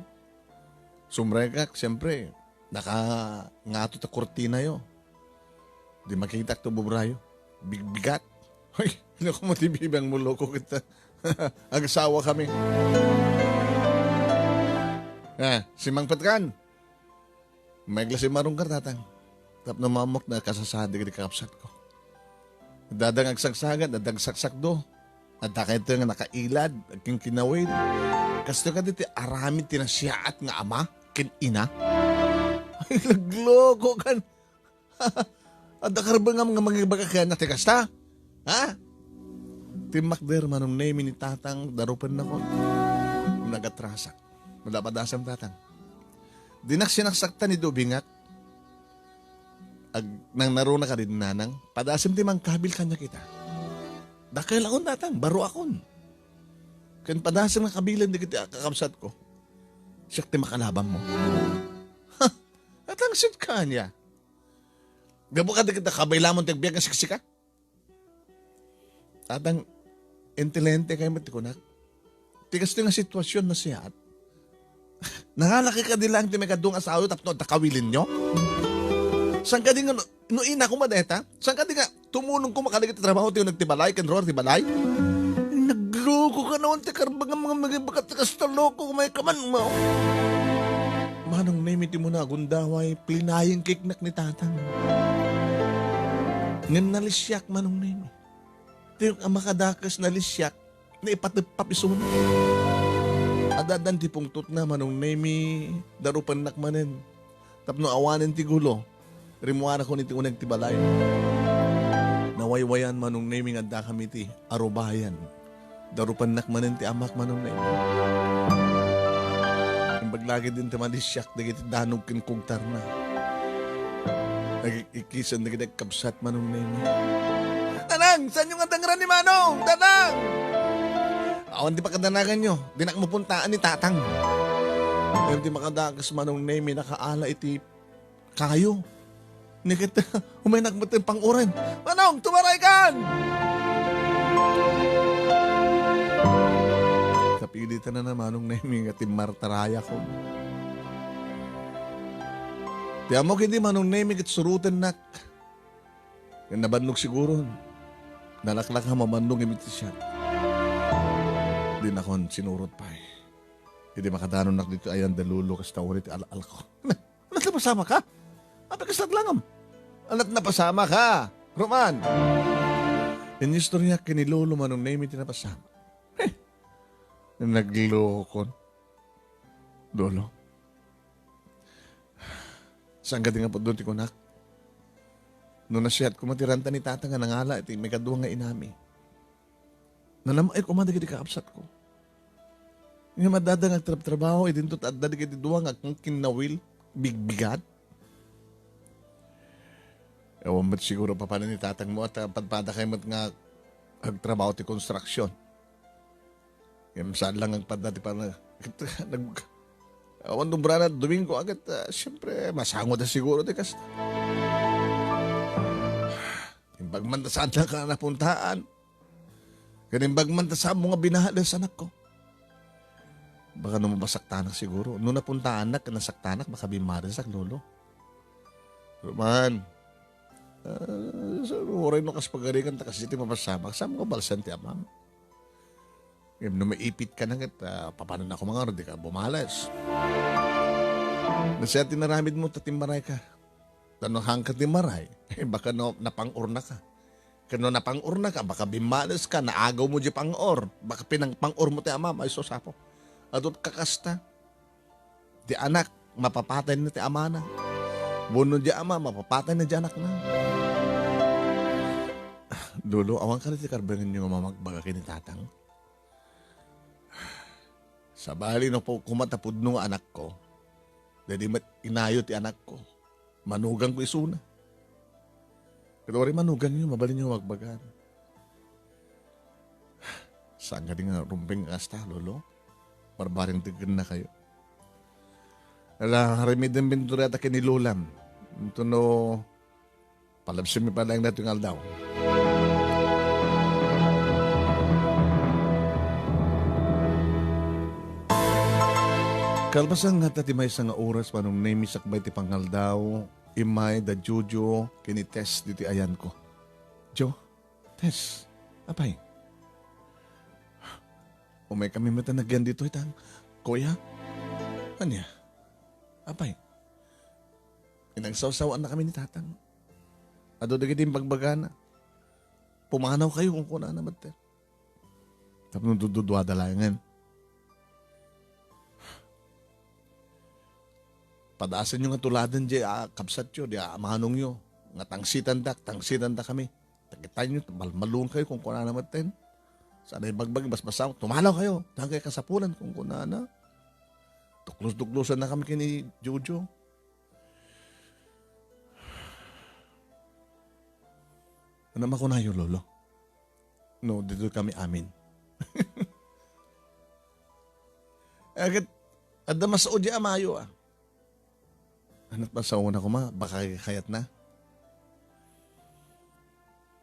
Sumrekak, siyempre, ngato ta kortina yo. Di makita to bubrayo. Bigbigat. Hoy, hindi ko matibibang mo loko kita. Agasawa kami. Si Mang Patkan. May glasi marong kartatang. Tap na mamok na kasasadi ka di kakapsat ko. Dadang agsagsagan, dadang saksak do. At ito nga nakailad, aking kinawin. Kasto ka dito, aramid tinasyaat nga ama, kin-ina. Ay, nagloko kan. At nakarba nga mga magibagakan na tikasta. Ha? Timakder manong name ni tatang, darupan na ko. Nagatrasak. Malapadasam tatang. Dinak sinaksakta ni Dubingat. Nang naruna ka rin nanang, padasim ti mang kabil kanya kita. Dakil akon tatang, baro akon. Kan padasim nga kabilan di kita kakabsat ko. Siya ti makalabang mo. Ha? Atang sit ka niya. Gabo ka di kita kabaylamon ti agbiag nga siksika? Tatang, intelente kayo matikunak. Tigas ti nga sitwasyon na siya. Nangalaki ka di lang ti may kadung asawa tapno takawilin nyo? Saan ka di nga, no ina ko madeta? Saan ka di nga, tumunong ko makaligit na trabaho tiyo nagtibalay, kanroar tibalay? Nagloko ka naman, tikarbang mga magibakat na kastaloko, may kaman mo. Manong naimiti mo na, gundaway, plinayang kiknak ni tatang. Ngan nalisyak, manong naimi. Tiyong ang makadakas nalisyak, na ipatipapisun. Adadan ti pungtot na, manong naimi, darupan nakmanin. Tapno awanin ti gulo. Rimuana ko niti unang tibalay. Nawaywayan manong naming adda kami ti arubayan. Darupan nakmanin ti amak manong naming. baglagi din taman di siyak, dagiti danog kinkugtar na. Nagikikisan, dagiti kapsat manong nemi. Tanang! Saan yung andangran ni Manong? Tanang! Awan di pa kadanagan nyo, di na mapuntaan ni Tatang. Pero di makadagas manong nemi, nakaala iti kayo. Nikita, umay nagmatin pang uran. Manong, tumaray kan! Kapilitan na manong nemi nga timartaraya ko. Di mo hindi manong nemi kat surutan nak. Yung nabanlog siguro. Nalaklak ha mamanlong imiti siya. Di na kon sinurot pa eh. Hindi makadanon nak dito ayan dalulo kas tawurit al ko. Alat na pasama ka? Apa kasat langam? Alat na pasama ka? Roman! Yung istorya kinilolo manong nemi tinapasama. Naglokon. Dolo. Saan ka din nga po doon ti kunak? Noon nasyat ko matiranta ni tata nga nangala iti may kadwa nga inami. Nanamay ko madagiti kaapsat ko. Nga madada nga trabaho idinto at dadagiti duwa nga kung kinawil bigbigat. Ewan ba't siguro pa paano ni tatang mo at padpada kayo mat nga agtrabaho ti konstruksyon. Yan saan lang ang padati para awan dumbra na Domingo agad siyempre masango na siguro ti kas. Imbagman ta saan lang ka napuntaan. Kanimbagman ta sa mga binahalan sa anak ko. Baka nung mabasaktanak siguro. Nung napuntaan na, nasaktanak, baka bimarin sa lolo. Roman, oray no kas pagarikan ta kasi ti mapasama. Kasama ko balsan ti amam. Nung maipit ka na paano na ako mga di ka bumalas. Nasya tinaramid mo tatimaray ka. Tanong hangkat ni maray, baka napang-urna ka. Kano napang-urna ka, baka bimalas ka, naagaw mo di pang-or. Baka pinang-pang-or mo ti amam, ay sosapo. Adot kakasta. Di anak, mapapatay na ti ama na. Buno di ama, mapapatay na di anak na. Dulo, awang ka na ti karbangan nyo mamagbaga kini tatang. Sa bali na po kumatapod nung anak ko, dahil inayo ti anak ko, manugang ko isuna. Pero rin manugang nyo, mabalin nyo magbagan. Saan ka din nga rumping kasta, lolo? Barbaring tigin na kayo. Ala, harimid ng bintureta kinilulam. Ito no, palabsin mi pala yung natin aldaw. Kalbasang nga tatimay sa nga oras manong name sakbay ti pangaldaw, imay da Jojo kini Tess diti ayan ko. Jo, Tess, apay? Umay kami matanagyan dito itang, Kuya, anya? Apay? Inagsawsawaan na kami ni tatang. Ado dagitin bagbagana. Pumanaw kayo kung kuna naman ter. Tapos nung dududwa dalangan. Padaasan nyo nga tuladan di kapsat nyo, di manong nyo. Nga tangsitan da kami. Tagitan nyo, malmalung kayo kung kuna naman ten. Sana ibagbag, basbasaw, tumalaw kayo. Tangkay kasapulan kung kuna na. Tuklus-tuklusan na kami kini Jojo. Ano naman ko na yun, lolo? No, dito kami amin. Agad, ada masaod ya amayo ah. Anat pa sa una ko ma, baka kayat na.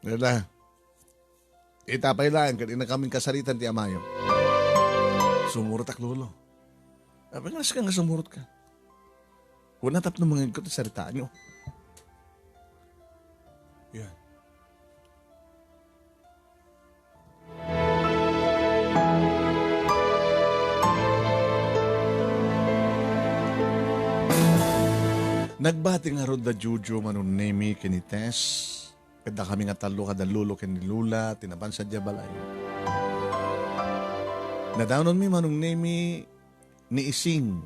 Dala, itapay lang, kanina kaming kasaritan ti amayo. Sumurot ak lolo. Sabi nga ka nga sumurot ka. Kung natap ng mga ko ti sarita nyo. Yan. Nagbati nga ron da Jojo manun nemi kini Tess. Kada kami nga talo kada lulo kini Lula, tinaban sa Jabalay. Nadawnon mi manun nemi ni Ising.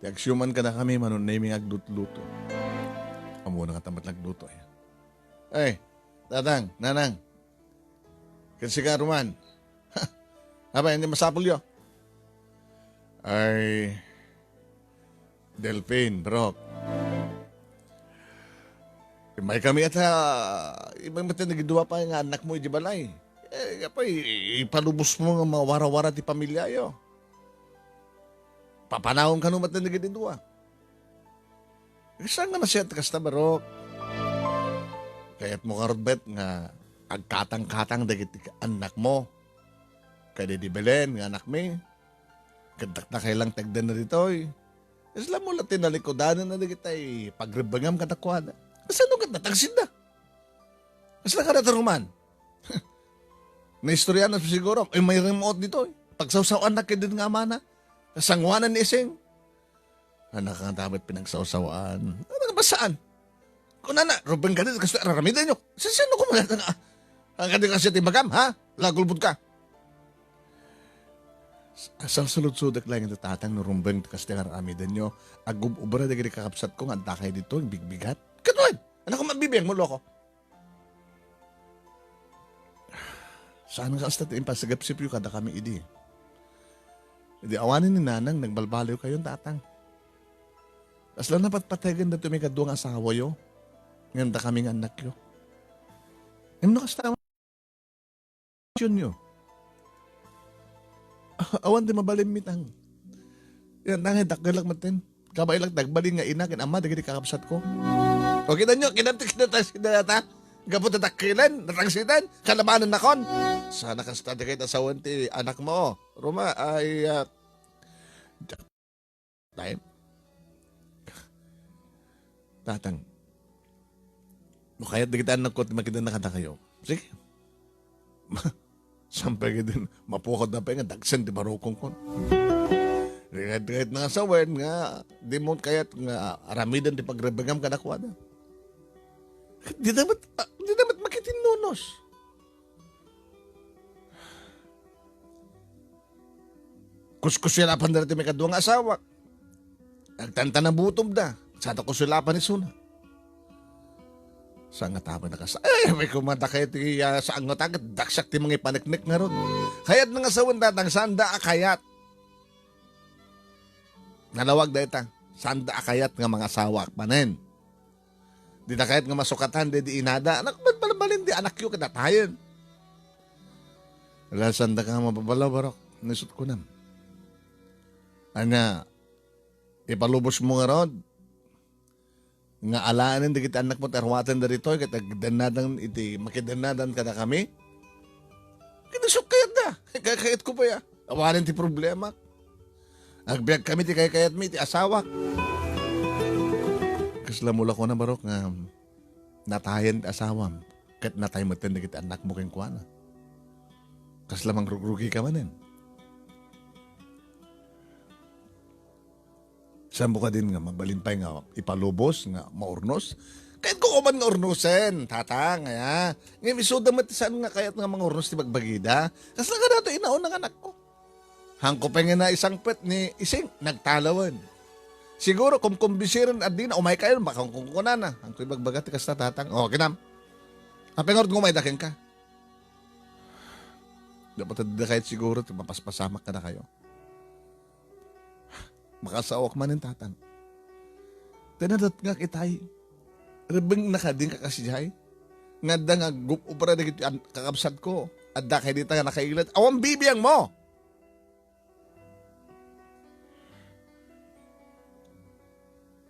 Tiagsyuman ka na kami manun nemi aglut-luto. Amo na katamat nagluto eh. Ay, tatang, nanang. Kasi ka Roman. Aba, hindi masapul yo. Ay, Delphine, bro. May kami at ibang mati nagidua pa nga anak mo, di balay. Ipalubos mo nga mawara-wara ti pamilya yo. Papanahon ka no mati nagidua. Saan nga nasiyat kasta, bro? Kaya't mo karot nga agkatang-katang dagit anak mo. Kaya di Belen, nga anak mi. Gantak na kailang tagdan na dito eh. Isla mo lang tinalikodanan na dagit ay pagribangam katakwada. Saan ka natagsin na? Isla ka nataruman. Naistorya na siguro. Ay may remote dito eh. Pagsawsawan na kayo din nga mana. Kasangwanan ni Ising. Anak ang dapat pinagsawsawaan. Ano ba saan? Kung na, Ruben ka din, kasi araramidan nyo. Sino ko mga nga? Ang kadi kasi timagam, ha? Lagulbud ka. Asal sulod-sudak lang yung tatang no Ruben kasi araramidan nyo. Agub-ubra na gini kakapsat ko, nga takay dito, yung bigbigat. Kanoan! Anak ko mabibiyang mo, loko. Saan nga kastat yung pasagapsip yung kada kami idi. Hindi awanin ni nanang, nagbalbaliw kayo tatang. Asla na patpatagan na tumikad doang asawa yo. Ngayon da kaming anak yo. Ngayon na kasta yun yo. Awan di mabalim mitang. Yan nangay dakgalak matin. Kabailak dagbalin nga ina kin ama dagiti kakapsat ko. O kita nyo, kinata sinata. Gabot na takilan, natangsitan, kalamanan na kon. Sana kasta di kayo asawan ti anak mo. Roma ay time. Tatang. Kaya kita anak ko at makita na kata kayo. Sige. Sampai ka din, mapukod na pa nga, dagsan di marukong kon. Kahit nga sawen nga, di mo kaya't nga aramidan di pagrebagam ka na kuwada. Di dapat makitinunos. Kuskusirapan na rin may kaduang asawa. Nagtanta na butob na. Sada kusulapan ni Suna. Sa nga tama na kasa. May kumanda kayo sa angot agad. Daksak ti mga ipaniknik nga ron. Kayat nga sawan datang sanda akayat. Nalawag da ita. Sanda akayat nga mga asawa panen. Di na kayat nga masukatan di inada. Anak balbalin di anak yu kadatayan. Wala sanda ka mapabalaw barok. Nisot ko nam. Anya, ipalubos mo nga ron. Nga alaanin di kita anak mo tarwatan darito kita danadan iti makidanadan ka na kami. Kita sukayat na. Kayat ko pa ya. Awanin ti problema. Agbiag kami ti kayat mi ti asawa. Kasla mula ko na barok nga natayan ti asawam. Kat natay matan di kita anak mo keng kuana. Kasla mangrugi ka manin. Sambo ka din nga, mabalimpay nga, ipalubos nga, maurnos. Kahit ko man nga urnusen, tatang, ya. Ngayon, isuda matisan nga kayat nga mga urnos ti magbagida. Kasi lang ka nato inaon ng anak ko. Hangko pa nga na isang pet ni Ising, nagtalawan. Siguro, kung kumbisirin at di na, umay kayo, baka kung kukunan na. Hangko ibagbagat ti kasta tatang. O, kinam. Apengorot ngumay dakin ka. Dapat na kahit siguro, mapaspasamak ka na kayo. Makasawak man ng tatang. Tinadat nga kitay. Rebeng nakading kakasijay. Nga da nga upara na kakabsat ko. At da kay dita nga nakailat. Awang bibiyang mo!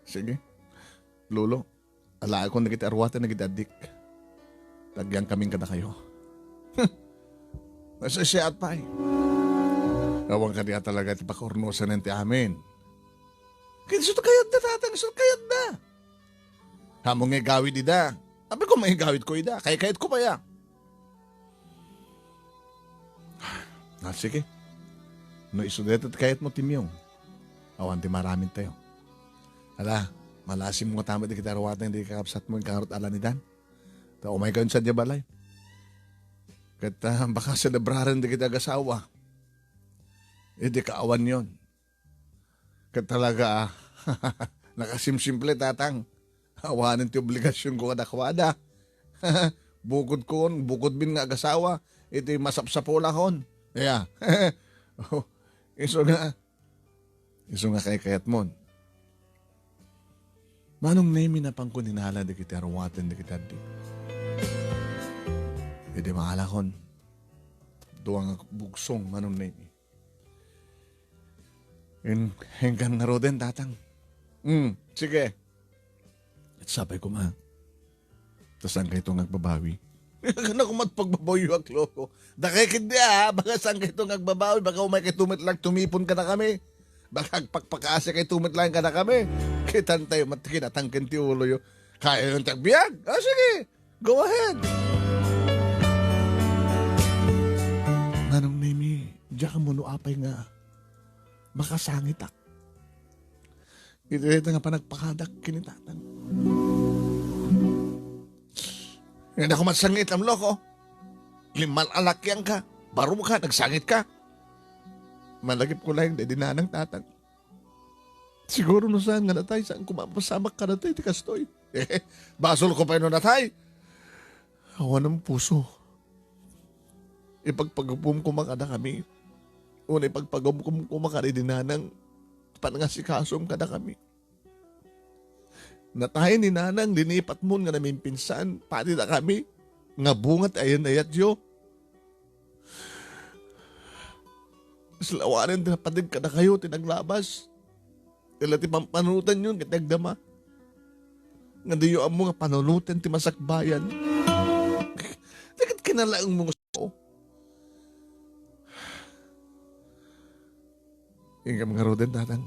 Sige. Lolo, ala ako na kita arwatan na kita adik. Tagyan kaming kada kayo. Nasa siya at pa eh. Awang ka niya talaga iti pakurnosan ng ti amin. Kaya suto kayat na tatang, suto kayat na. Hamong nga gawid ida. Abi ko may gawid ko ida, kaya ko pa ya. Sige. No isudet at kayat mo timyong. Awan ti maraming tayo. Ala, malasim mo tama di kita rawatan, di kakapsat mo yung karot ala ni Dan. Ta umay ka yun sa diyabalay. Kata baka sa nabraran di kita agasawa. Di kaawan yon. Talaga, nakasimsimple tatang. Awanin ti obligasyon ko kadakwada. Bukod kon, bukod bin nga agasawa. Ito masapsapula kon. Kaya, iso nga kay kayat mon. Manong nemi na pang kuninala di kita arwaten di kita di. Hindi makalakon. Duwang bugsong manong nemi. Henggan nga ro din, tatang. Sige. At sabay ko ma. Tas ang kayo itong nagbabawi. Kana ko matpagbabawi yung loko. Dakikid niya ha. Baka saan kayo itong nagbabawi. Baka umay kayo tumitlang tumipon ka na kami. Baka pagpakaasa kayo tumitlang ka na kami. Kitan tayo matikin at ang kinti ulo yun. Kaya yung tagbiyak. Sige. Go ahead. Nanong nemi, diya ka muno apay nga. Makasangit ak. Ito nga pa nagpakadak kinitatang. Hindi ako matsangit ang loko. Limal alakyan ka. Baro ka, nagsangit ka. Malagip ko lang, hindi na ng tatang. Siguro no saan nga natay, saan kumapasamak ka natay, tikastoy. Basol ko pa yun natay. Awa ng puso. Ipagpagupum ko makada kami. Una ipagpagupum ko makada dinanang panangasikasom kada kami. Natay ni nanang, linipat mo nga namin pinsan, pati na kami. Nga bungat ayan ayat yo. Slawanin na patig ka na kayo, tinaglabas. Ilati pampanutan yun, kitagdama. Nga diyo ang mga panunutan, timasakbayan. Dagat kinalaang mga so. Ingam nga roden, tatang.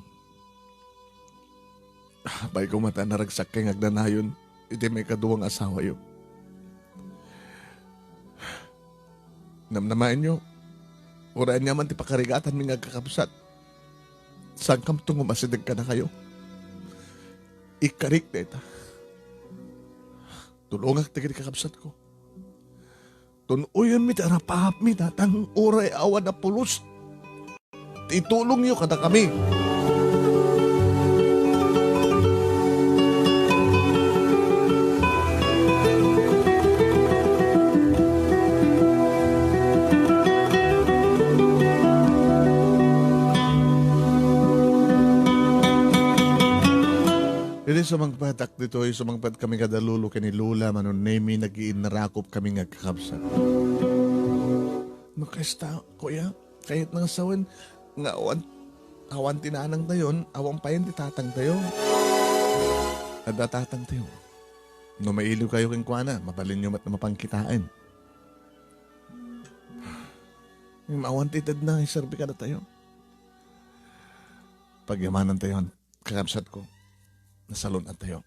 Bay ko mata naragsak kay ngagdanayon, iti may kaduwang asawa yun. Namnamain nyo, uraan niya man ti pakarigatan mi ngagkakapsat. Saan kam itong umasidag ka na kayo? Ikarik na ita. Tulungak tigil kakapsat ko. Tunuyan mi tarapahap mi tatang uray awan na pulos. Itulong nyo kada kami. Dili sumangpatak dito ay sumangpat kami kadalulo kani Lula manon nemi nagiinarakop kami nga kakabsat. Makasta kuya kahit nang sawan nga awan tinanang tayon awang payan ti tatang tayo. Ada tatang tayo. No mailiw kayo king kuana mabalin nyo mat na mapangkitaan. Yung awan titad na iserbi ka na tayo. Pagyamanan tayo kakabsat ko. Nasalon at tayo.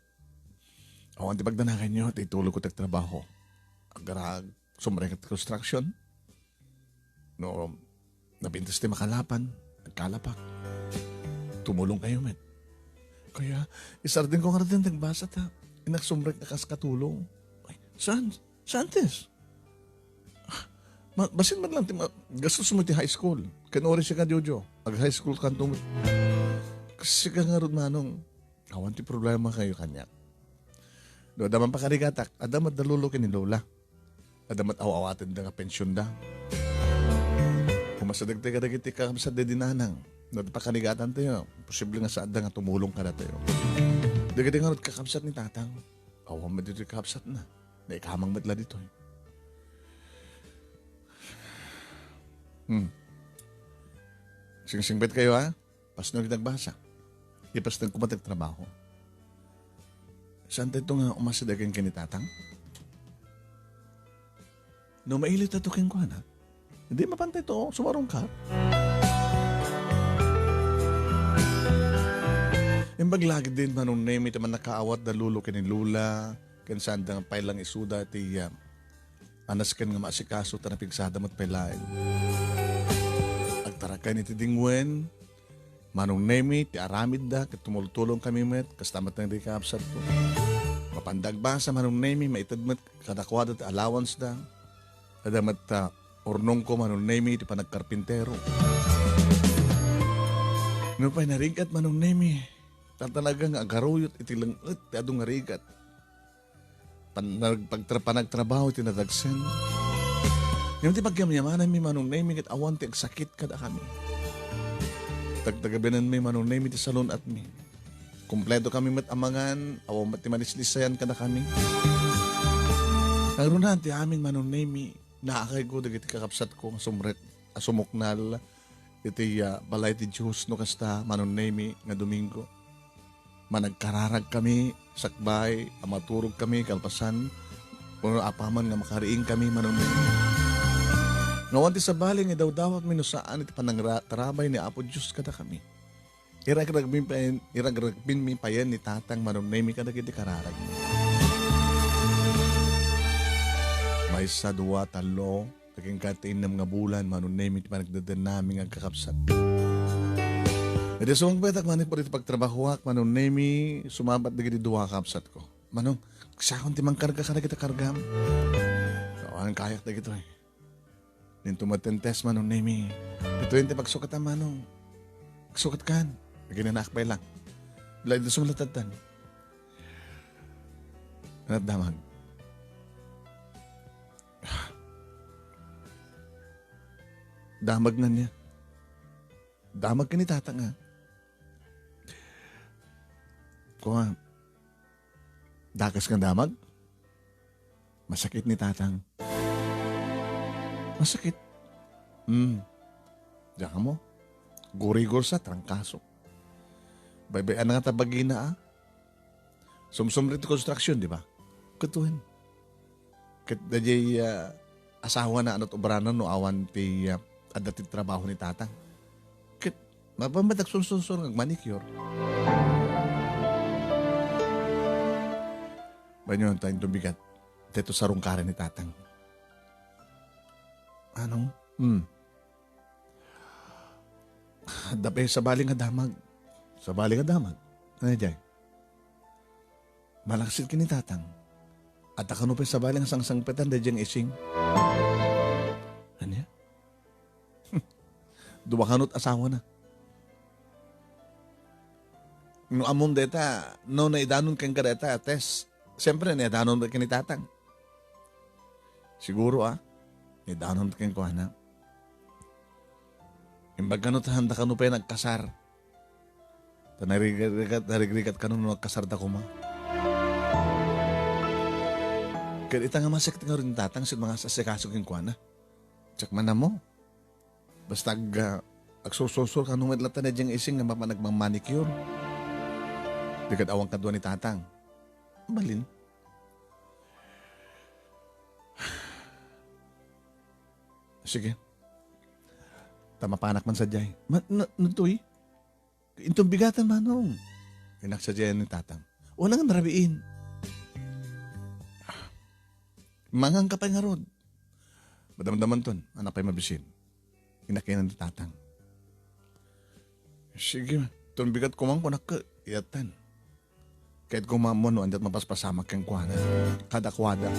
Awan ti pagdanakan nyo, titulog ko tagtrabaho. Agarag, sumrek at construction. No, napintas ti makalapan, nagkalapak. Tumulong kayo, men. Kaya, isardin ko nga rin nagbasa ta. Inaksumrek na kas katulong. Ay, saan? Saan tes? Basin man lang, gastos mo ti high school. Kanori siya ka, Jojo. Ag-high school ka tumulong. Kasi ka nga rin manong, awan ti problema kayo kanya. Do adaman pa karigatak, adamat dalulo ni Lola. Adamat awawatin da nga pensyon da. Kumasadagtay ka dagiti ka sa dedinanang. Do pa karigatan tayo. Posible nga sa ada nga tumulong ka na tayo. Dagiti nga kakapsat ni tatang. Awan mo dito kakapsat na. Naikamang matla dito. Sing-singbet kayo ha? Pas nung nagbasa. Ipas nang kumatig trabaho. Saan tayo nga umasidagan ka ni tatang? No, mailit na ito kayong kuhan, ha? Hindi mapantay ito, sumarong ka. Yung baglagi din manong name ito man nakaawat na lulo ka ni Lula, kan saan nga pailang isuda ti anas kan nga maasikaso ta napigsada mo't pailain. Agtarakan iti dingwen, manong nemi, ti aramid da, kat tumultulong kami met, kastamat ng rekapsat ko. Mapandag ba sa manong nemi, maitadmat kadakwada ti allowance da. Adamat ornong ko manong nemi, ti panagkarpintero. No pa'y narigat manong nemi, tatalaga nga agaruyot, iti langat, ti adong narigat. Panagtrabaho, iti nadagsen. Yung ti pagyamyamanan mi manong nemi, kat awan ti agsakit kada kami. Tagtagabinan may manunay mi ti salon at mi. Kumpleto kami matamangan, awa matimanislisayan ka na kami. Karon na, ti amin manunemi, naakay ko, dagiti kakapsat ko, asumoknal, iti balay ti Diyos no kasta manunemi nga Domingo. Managkararag kami, sakbay, amaturog kami, kalpasan, kung apaman nga makariing kami manunemi. Ngawan ti sa baling, daw-dawat minusaan iti panangtarabay ni Apo Diyos kada kami. Iragragbin mi payan ni tatang manunemi kada kiti kararag. May sa duwa, talo, naging katainam nga bulan, manunemi ti panagdadan namin ang kakapsat. Edi sumang betak manik po dito pagtrabahuak, manunemi, sumabat na giti duwa kapsat ko. Manong, sakon ti mangkarga ka na kita kargam. So, ang kayak na gito eh. Ninto matentes manunemi. Dito yung ti pagsukatan manong. Pagsukat kan. Naginanakbay lang. Bilay dito sumalatatan. Anat damag. Damag na niya. Damag ka ni tata nga. Kung dakas kang damag, masakit ni tatang. Masakit. Diyan mo. Gurigor sa trangkaso. Baybayan na nga tabagina ah. Sumsumrit construction, di ba? Katuhin. Kat dajay asawa na ano't obranan no awan ti adatit trabaho ni tatang. Kat mapamadag sunsun manicure. Banyon tayong tubigat. Dito sa rungkaran ni tatang. Anong? Dape sa baling adamag. Sa baling adamag. Ano dyan? Malaksit ki ni tatang. At akano pa sa baling sang-sangpetan da dyan ising. Ano yan? Duwakanot asawa na. No amom deta, no naidanon kang kareta ates. Siyempre, naidanon ka ni tatang. Siguro naidanon ka ko anak. Imbag kanot handa ka no pa nagkasar. Narigrigat ka no nagkasar da ko ma. Kaya ita nga masakit nga rin tatang sa mga sasakasok yung kuwana. Tsak man na mo. Basta agsusosor ka nung madlata na diyang ising nga mapanagmang-manicure. Di kad awang kadwa ni tatang. Balin. Sige. Tamapanak man sa jay. Nutoy. Intong bigatan manong. Inak sa jay ni tatang. Wala nga narabiin. Mangang kapay nga rod. Madamdaman ton. Anak pa'y mabisin. Inakinan ni tatang. Sige. Itong bigat kumang kunak ka. Iyatan. Kahit kumamon, andat mapaspasamak kang kuwana. Kada kwada.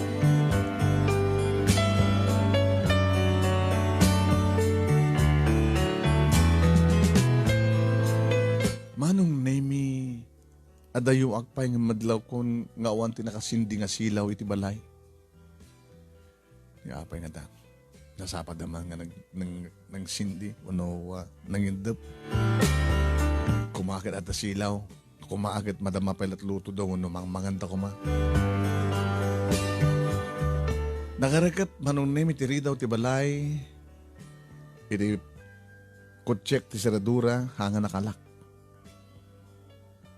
Manong nemi, adayo akpay nga madlaw kon nga awan tinakasindi nga silaw iti balay. Nga apay nga ta. Nasapad naman nga nang sindi, nangindap. Kumakit at silaw. Kumaagit madama pelat luto daw manganta ko ma. Nakarakat manong nemi tiri daw ti balay. Iti kutsek ti seradura hanga nakalak.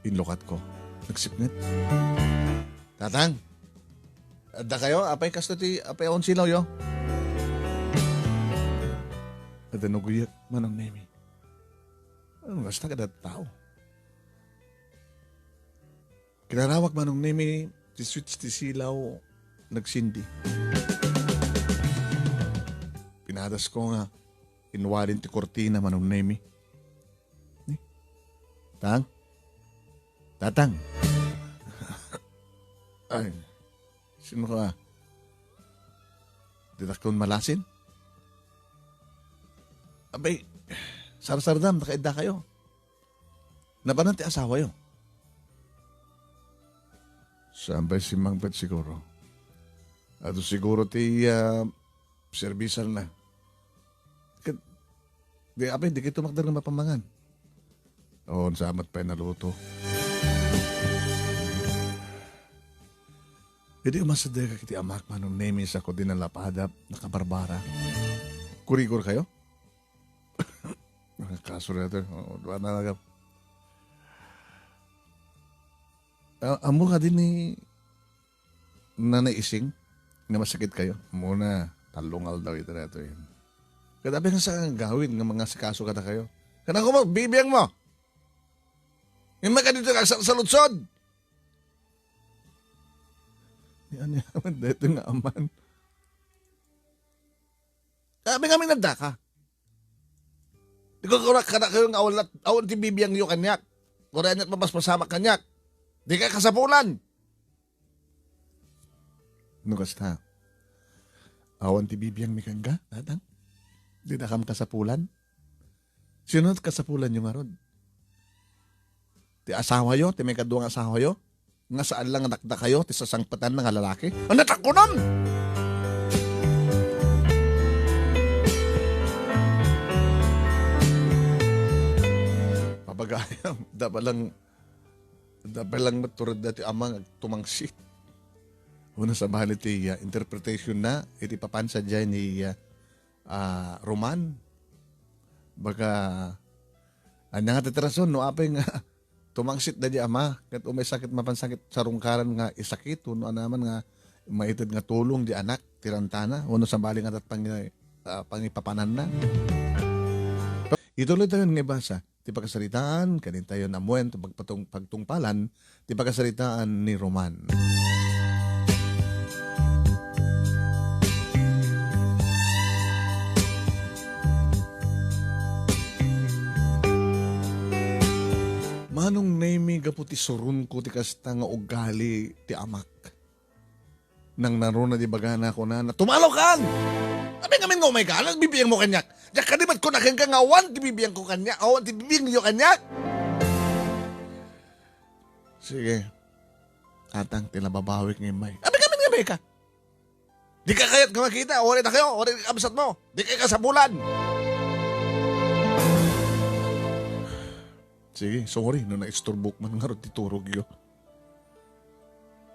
Inlokat ko. Nagsipnit. Tatang. Da kayo? Apay kasto ti apay on silaw yo. At naguyak manong nemi. Ano basta kada tao. Kinarawak manong nemi, ti switch ti silaw, nagsindi. Pinadas ko nga, inwalin ti kortina manong nemi. Tang? Tatang? Ay, sino ka? Ditak kong malasin? Abay, sar-sardam, nakaida kayo. Nabanan ti asawa yo. Sambay si Mangbet siguro. Ato siguro ti servisal na. Di kito makdar na mapamangan. Oo, samat pa naluto. Hindi umasadya ka kiti amak manong nemis ako dinalapadap nakabarbara. Kurigor kayo? Kaso na ito. Doon na lang. Amo ka din ni nanaising na masakit kayo. Muna, talungal daw ito na ito yun. Kadabi nga sa gawin ng mga sikaso ka na kayo. Kanang ko mo, bibiyang mo. Yung mga dito sa lutsod. Yan yaman, dito nga aman. Kami kami nagdaka. Di ko kada kayo nga awal ti bibiyang yu kanyak. Wala niya't mapaspasamak kanyak. Di ka kasapulan. Nukas ta. Awan ti bibiyang mikangga, datang. Di na kam kasapulan. Sino kasapulan yung marod? Ti asawa yo, ti may kaduang asawa yo. Nga saan lang nakda kayo, ti sasangpatan ng lalaki. Ang natakunan! Pabagayam, dapat lang maturad dati amang tumangsit. Una sa bahal iti interpretation na, iti papansa dyan ni Roman. Baga, anya nga titirason, no apay nga, tumangsit na di ama, kat umay sakit mapansakit sa rungkaran nga isakit, uno naman nga, maitid nga tulong di anak, tirantana, uno sa bali nga pangipapanan na. Ituloy tayo nga basa, ti pagkasalitaan, kanin tayo namuan, pagtungpalan, ti pagkasalitaan ni Roman. Manong name gaputi surun ko ti kasta nga ugali ti amak. Nang naruna di bagana ko na tumalaw kan! Sabi ngamin nga, oh my God, bibiyang mo kanyak. Diyak kadimat ko na kang awan, ti bibiyang ko kanyak. Awan, ti bibiyang niyo kanyak. Sige. Atang, tinababawik ngayon may. Sabi ngamin nga may ka. Di ka kayat ka makita. Orin na kayo. Orin ka absat mo. Di kayo kasabulan. Sige, sorry. No na-isturbok man nga rin titurog yun.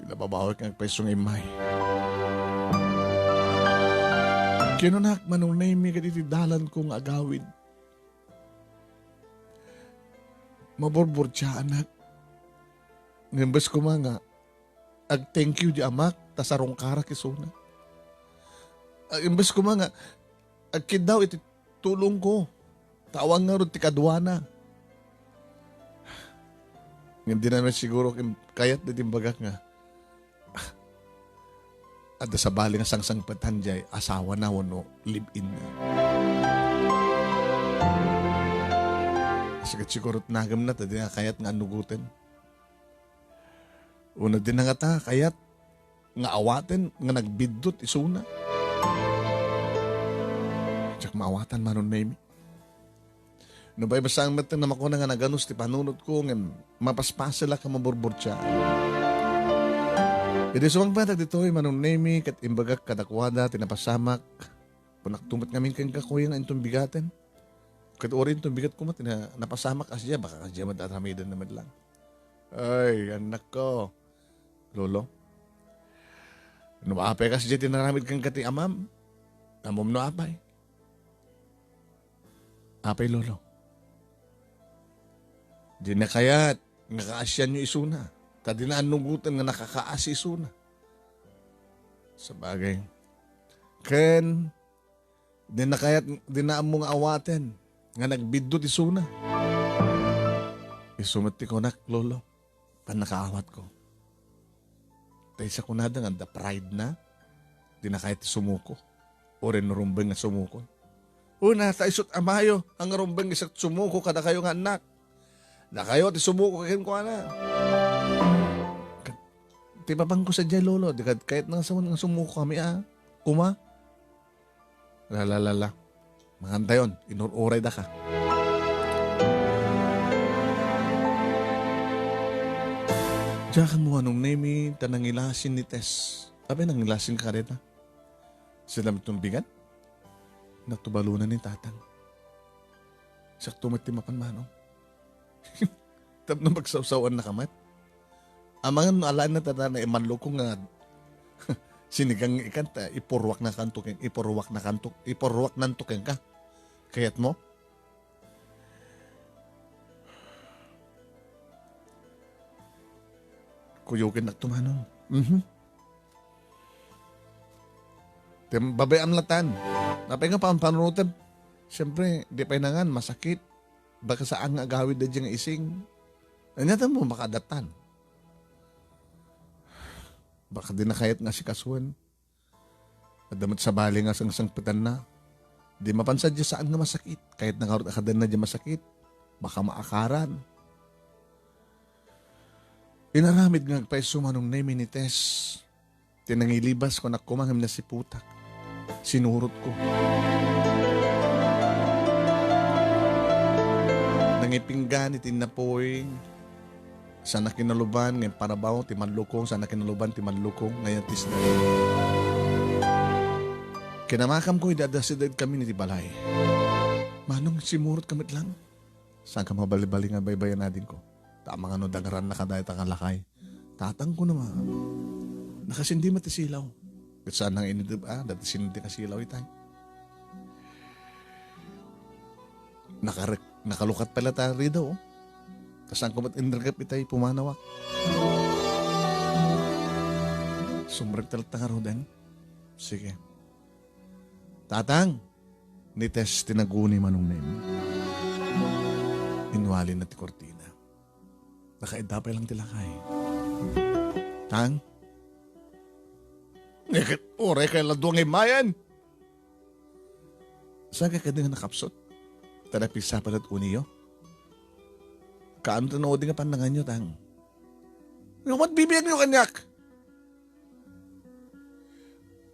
Tinababawik nga peso ngayon may. Kinunak manong naimi ka dalan kong agawid. Maborbor siya, anak. Ngambas ko mga, ag-thank you di amak, tasarong kara kisuna. Ngambas ko mga, agkid daw iti tulong ko. Tawang nga rin ti kadwana. Hindi naman siguro kayat na timbagak nga. At sa bali nga sangsang patanjay, asawa na wano, live-in na. Kasi siguro nagam na, tadi nga kayat nga anugutin. Una din na nga ta, kayat nga awaten, nga nagbidot, isuna. Tsak maawatan manon na imi. No ba'y basang matan na makuna nga naganos, ti panunod ko, nga mapaspasila ka maburbur siya. Iti sumang batag dito ay manong nemi kat imbagak kadakwada tinapasamak punaktumot ngamin kang kakuya nga itong bigaten. Kat orin itong bigat ko napasamak asya baka kasya madatramidan naman lang. Ay, anak ko. Lolo. Ano ba apay kasya tinaramid kang kati amam? Amom no apay. Apay lolo. Di na kayat nakaasyan nyo isuna. Tadi na anugutan nga nakakaasiso na. Sa bagay. Ken, di na kaya't di na among awaten nga nagbiddo ti suna. Isumati ko nak, lolo, panakaawat ko. Tayo sa kunada nga, the pride na, di na kaya't sumuko. O rin rumbeng nga sumuko. Una, tayo sut amayo, ang rumbeng isat sumuko kada kayo nga anak. Na kayo, ti sumuko kayo ko na. Ti babang ko sa dyan, lolo. Kahit nang sumuko kami, kuma. Lalalala. Maganda yun. Inururay da ka. Diyan mo anong name tanangilasin ni Tess. Sabi, nangilasin ka rin, ha? Sila itong bigat. Natubalunan ni tatang. Sakto matimapan manong. Tap na magsawsawan na kamat. Amangan alaan na tata na imanlo ko nga Sinigang ikanta, ipurwak na kantukin, ipurwak nantukin ka. Kayat mo? Kuyukin na tumanong. Babayaan latan. Napay nga pampanunutan. Siyempre, di pa inangan, masakit. Baka saan nga gawid na diyang ising. Anyatan mo makadatan. Baka di na kayat nga si kasuan. Adamat sa bali nga sang pitan na. Di mapansad dyan saan nga masakit. Kahit nangarot akadan na dyan masakit. Baka maakaran. Inaramid nga agpaiso manong name ni Tess. Tinangilibas ko na kumangam na si putak. Sinurot ko. Nangipinggan itin na po'y sana kinaluban, ngayon parabaw, timanlukong, sana kinaluban, timanlukong, ngayon tis na. Kinamakam ko, idadasidad kami ni Tibalay. Manong simurot kamit lang. Saan ka mabali-bali nga baybayan natin ko? Tama nga no, dagaran na kadayat ang lakay. Tatang ko naman. Nakasindi matisilaw. At saan nang inidib, dati sinindi kasilaw itay. Nakalukat pala tayo daw, oh. Kasang kumat indragap itay pumanawak. Sumrek talat nga rodan. Sige. Tatang, ni Tess tinaguni manong name. Inwali na ti Cortina. Nakaidapay lang tilakay. Tang? Oray kay laduang imayan. Saan ka nga nakapsot? Tanapisa palat uniyo? Kaano tanood nga pandangan nyo, Tang? Yung ba't bibiyag nyo kanyak?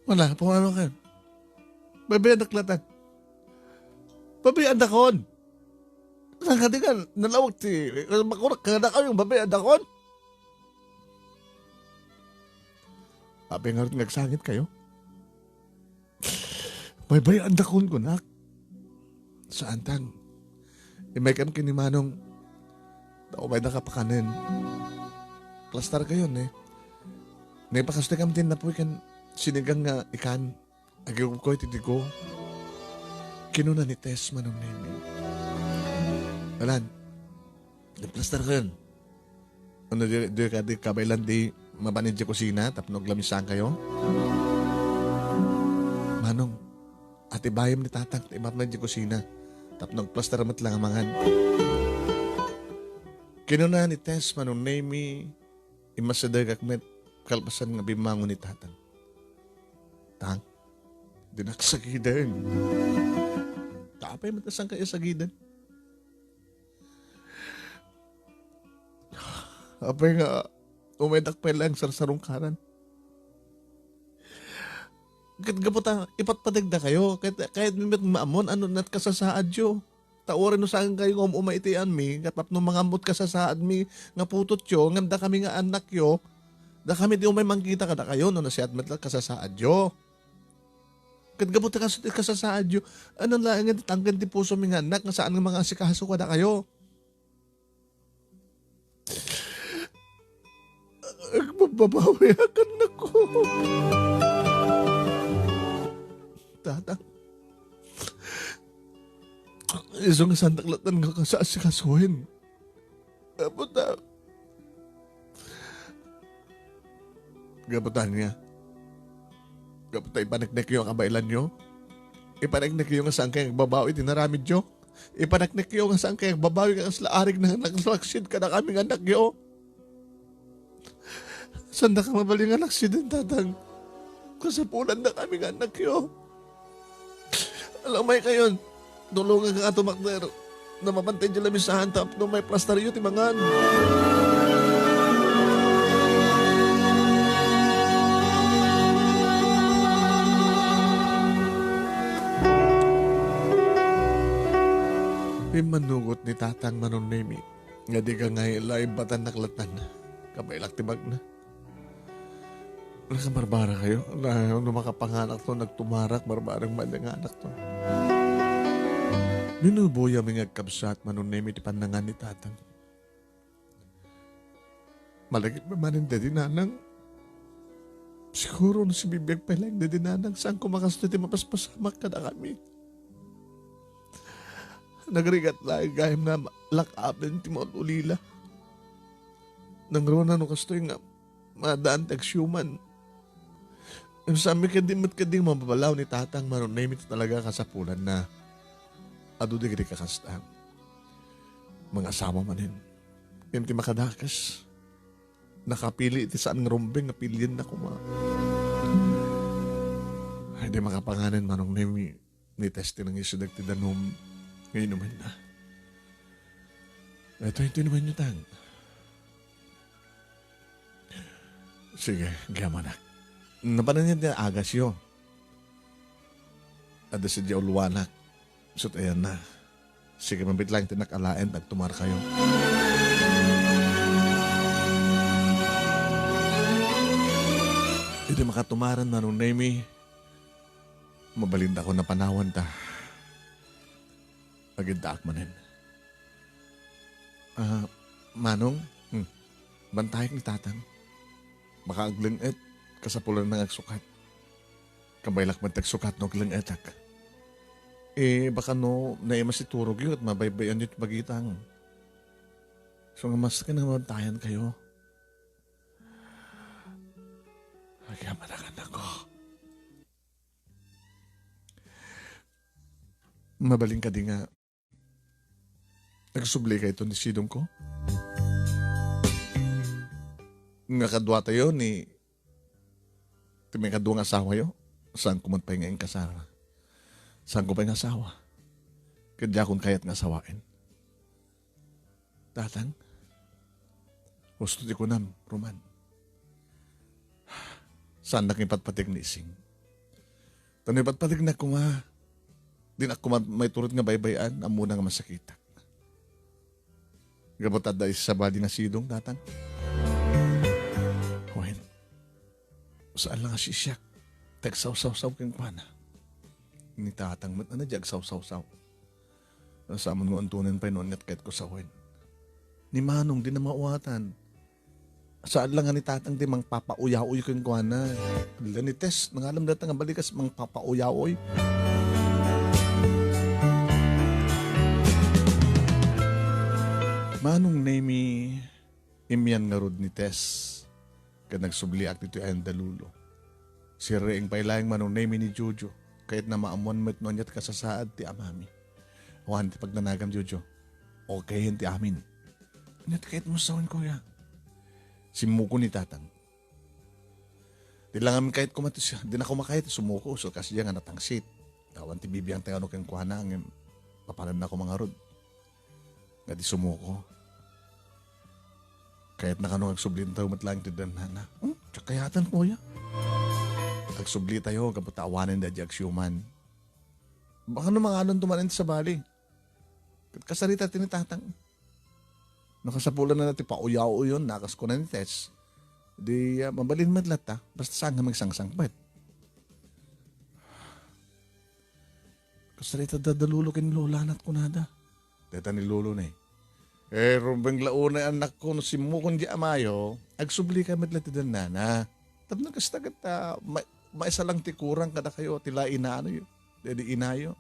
Wala, pumano ka. Babayan naklatan. Babayan dakon. Saan ka di ka, nalawag ti, makurak ka na kayong babayan dakon? Sabi nga rin nagsangit kayo. Babayan dakon ko, nak. Saan, Tang? Imay kam kinimanong may nakapakanin. Plastar kayo, eh. May pakasli kam din na po ikan sinigang nga ikan. Agiw ko, itindi ko. Kinuna ni Tess manong name. Alan, plastar kayo. Ano di ka di kabaylan di mabanid di kusina tapnog lamisan kayo? Manong, ati bayam ni tatang imap na di kusina tapnog plastar amat lang amangan. Kinuna ni Tess manong name imasadag akmet kalpasan nga bimangon ni tatang. Tang, dinaksagidan. Tapay matasang kaya sagidan. Apay nga, umedak pa lang sarsarong karan. Kahit gaputa, ipatpadagda kayo. Kahit mimit maamon, ano nat kasasaad yo. Taorin no saan kayo kung umaitian mi, katap no mga ambot kasasaad mi, nga putot yo, nganda kami nga anak yo, da kami di umay mangkita kada kayo, no nasiad matla kasasaad yo. Kahit gaputa kasasaad yo, anong lang nga tanggan di puso mi nga anak, nga saan nga mga asikaso kada kayo. Magbabawiakan na ko. Tatang. Isang sandaklatan nga kasasikasuhin. Gaputa. Gaputan niya. Gaputa ipanaknek yung kabailan nyo. Ipanaknek yung saan kayang babawi tinaramid nyo. Ipanaknek yung saan kayang babawi nga aslarig na nagsalaksid ka na kaming anak nyo. Saan na ka mabaling anak si din, tatang? Kasapulan na kami nga anak yo. Alam may kayon, tulungan ka tumakder na mapantay dyan lamin sa hantap no may plastar yun timangan. Manugot ni tatang manunemi nga di ka ngay laib batan naklatan kabailak tibag na. Nakabarbara kayo? Ano makapanganak to, nagtumarak, barbarang malang anak to. Minubuya mga kabsat manunemi ti panangan ni tatang. Malagit ba manin daddy nanang? Siguro no si bibiyag pa lang na dinanang saan ko makasulit mapaspasamak ka na kami. Nagrigat lang gayam na lakapin ti mo ulila. Nang roon na no kastoy nga madaan tag-human. Sabi ka din kading mababalaw ni tatang maron na imit talaga kasapulan na adu di ka kakastang. Mga asawa manin. Yung ti makadakas. Nakapili iti saan ng rumbeng napilian na kuma. Ay di makapanganan manong nemi ni testi ng iso nagtidanom ngayon naman na. Ito naman nyo tang. Sige, gaman na. Napanan niya agas yun. Ada si Diyaw Luwanak. So, ayan na. Sige, mabit lang tinakalain at tumar kayo. Hindi makatumaran na nung Nemi. Mabalinda ko na panawan ta. Paginta akmanin. Manong, bantayek ni tatang. Makaagling et. Kasapulan ng agsukat. Kabaylak man tagsukat no klang etak. Baka no, naima si Turog yun at mabaybayan yun bagitang. So nga mas kinamantayan kayo. Kaya manakan ako. Mabaling ka di nga. Nagsubli ka ito ni Sidong ko. Nga kadwa tayo ni may kaduang asawa yo. Saan ko man pa yung kasara? Saan ko pa yung asawa? Kadya kung kayat nga asawain. Tatang, gusto di ko nam, Roman. Saan nakipatpatig ni Ising? Tanipatpatig na ko nga. Di na ko may turot nga baybayan, amo na nga masakitak. Gabot at dahil sa bali nga Sidong, tatang. Saan lang nga sisyak? Tagsaw-saw-saw kang pana. Ni tatang mat na nagyag saw-saw-saw. Nasamon mo antunan pa noon at kahit ko sawin. Ni Manong di na mauwatan. Saan lang nga ni tatang di mang papauyaw-uy kang kuwana. Kala ni Tess, nangalam data nga balikas mang papauyaw-uy. Manong Nemi, imyan nga rod ni Tess. Kad nagsubliak dito ay dalulo. Si Reeng pailayang manong name ni Jojo. Kahit na maamuan met no niya't kasasaad ti amami. Wan ti pagnanagam Jojo. Okay hindi amin. Niya't kahit mo sawin ko ya. Simuko ni tatang. Di lang amin kahit kumato siya. Di na kumakahit sumuko. So kasi yan nga natangsit. Tawan ti bibiyang tayo no keng kuhana. Ang papalan na ko mga rod. Nga di sumuko. Kahit nakanong agsublin tayo matlang ti danana. Tsakayatan ko ya. Agsubli tayo, kaputawanan da di agsyuman. Baka no mga anong tumanin sa bali. Kasarita tinitatang. Nakasapulan na natin pauyaw yun, nakas ko na ni Tess. Di mabalin madlat ta, basta saan nga magsangsang pwet. Kasarita dadalulo kin lolanat ko nada. Teta ni lolo na rumbeng launa anak ko no si Mukon di amayo, agsubli ka madlat din nana. Tapos nagkastagat maisa lang tikurang kada kayo, tila inaano yun. Dedi inayo.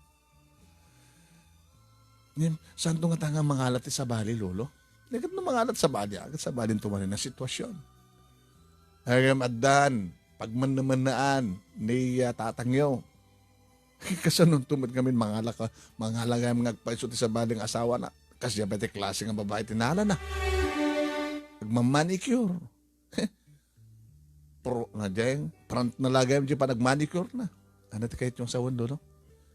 Saan nga tanga mangalat sa bali, lolo? Nagat na mangalat sa bali, agad sa bali tumanin na sitwasyon. Agam addan, pagman ni tatangyo. Kasi nung tumad kami mangalaga mga nagpaisot sa baling asawa na. Kasi pati klase ng babae tinala na. Nagmamanicure. Pro na dyan. Front na lagay mo pa nagmanicure na. Ano ti kahit yung sawan doon, no?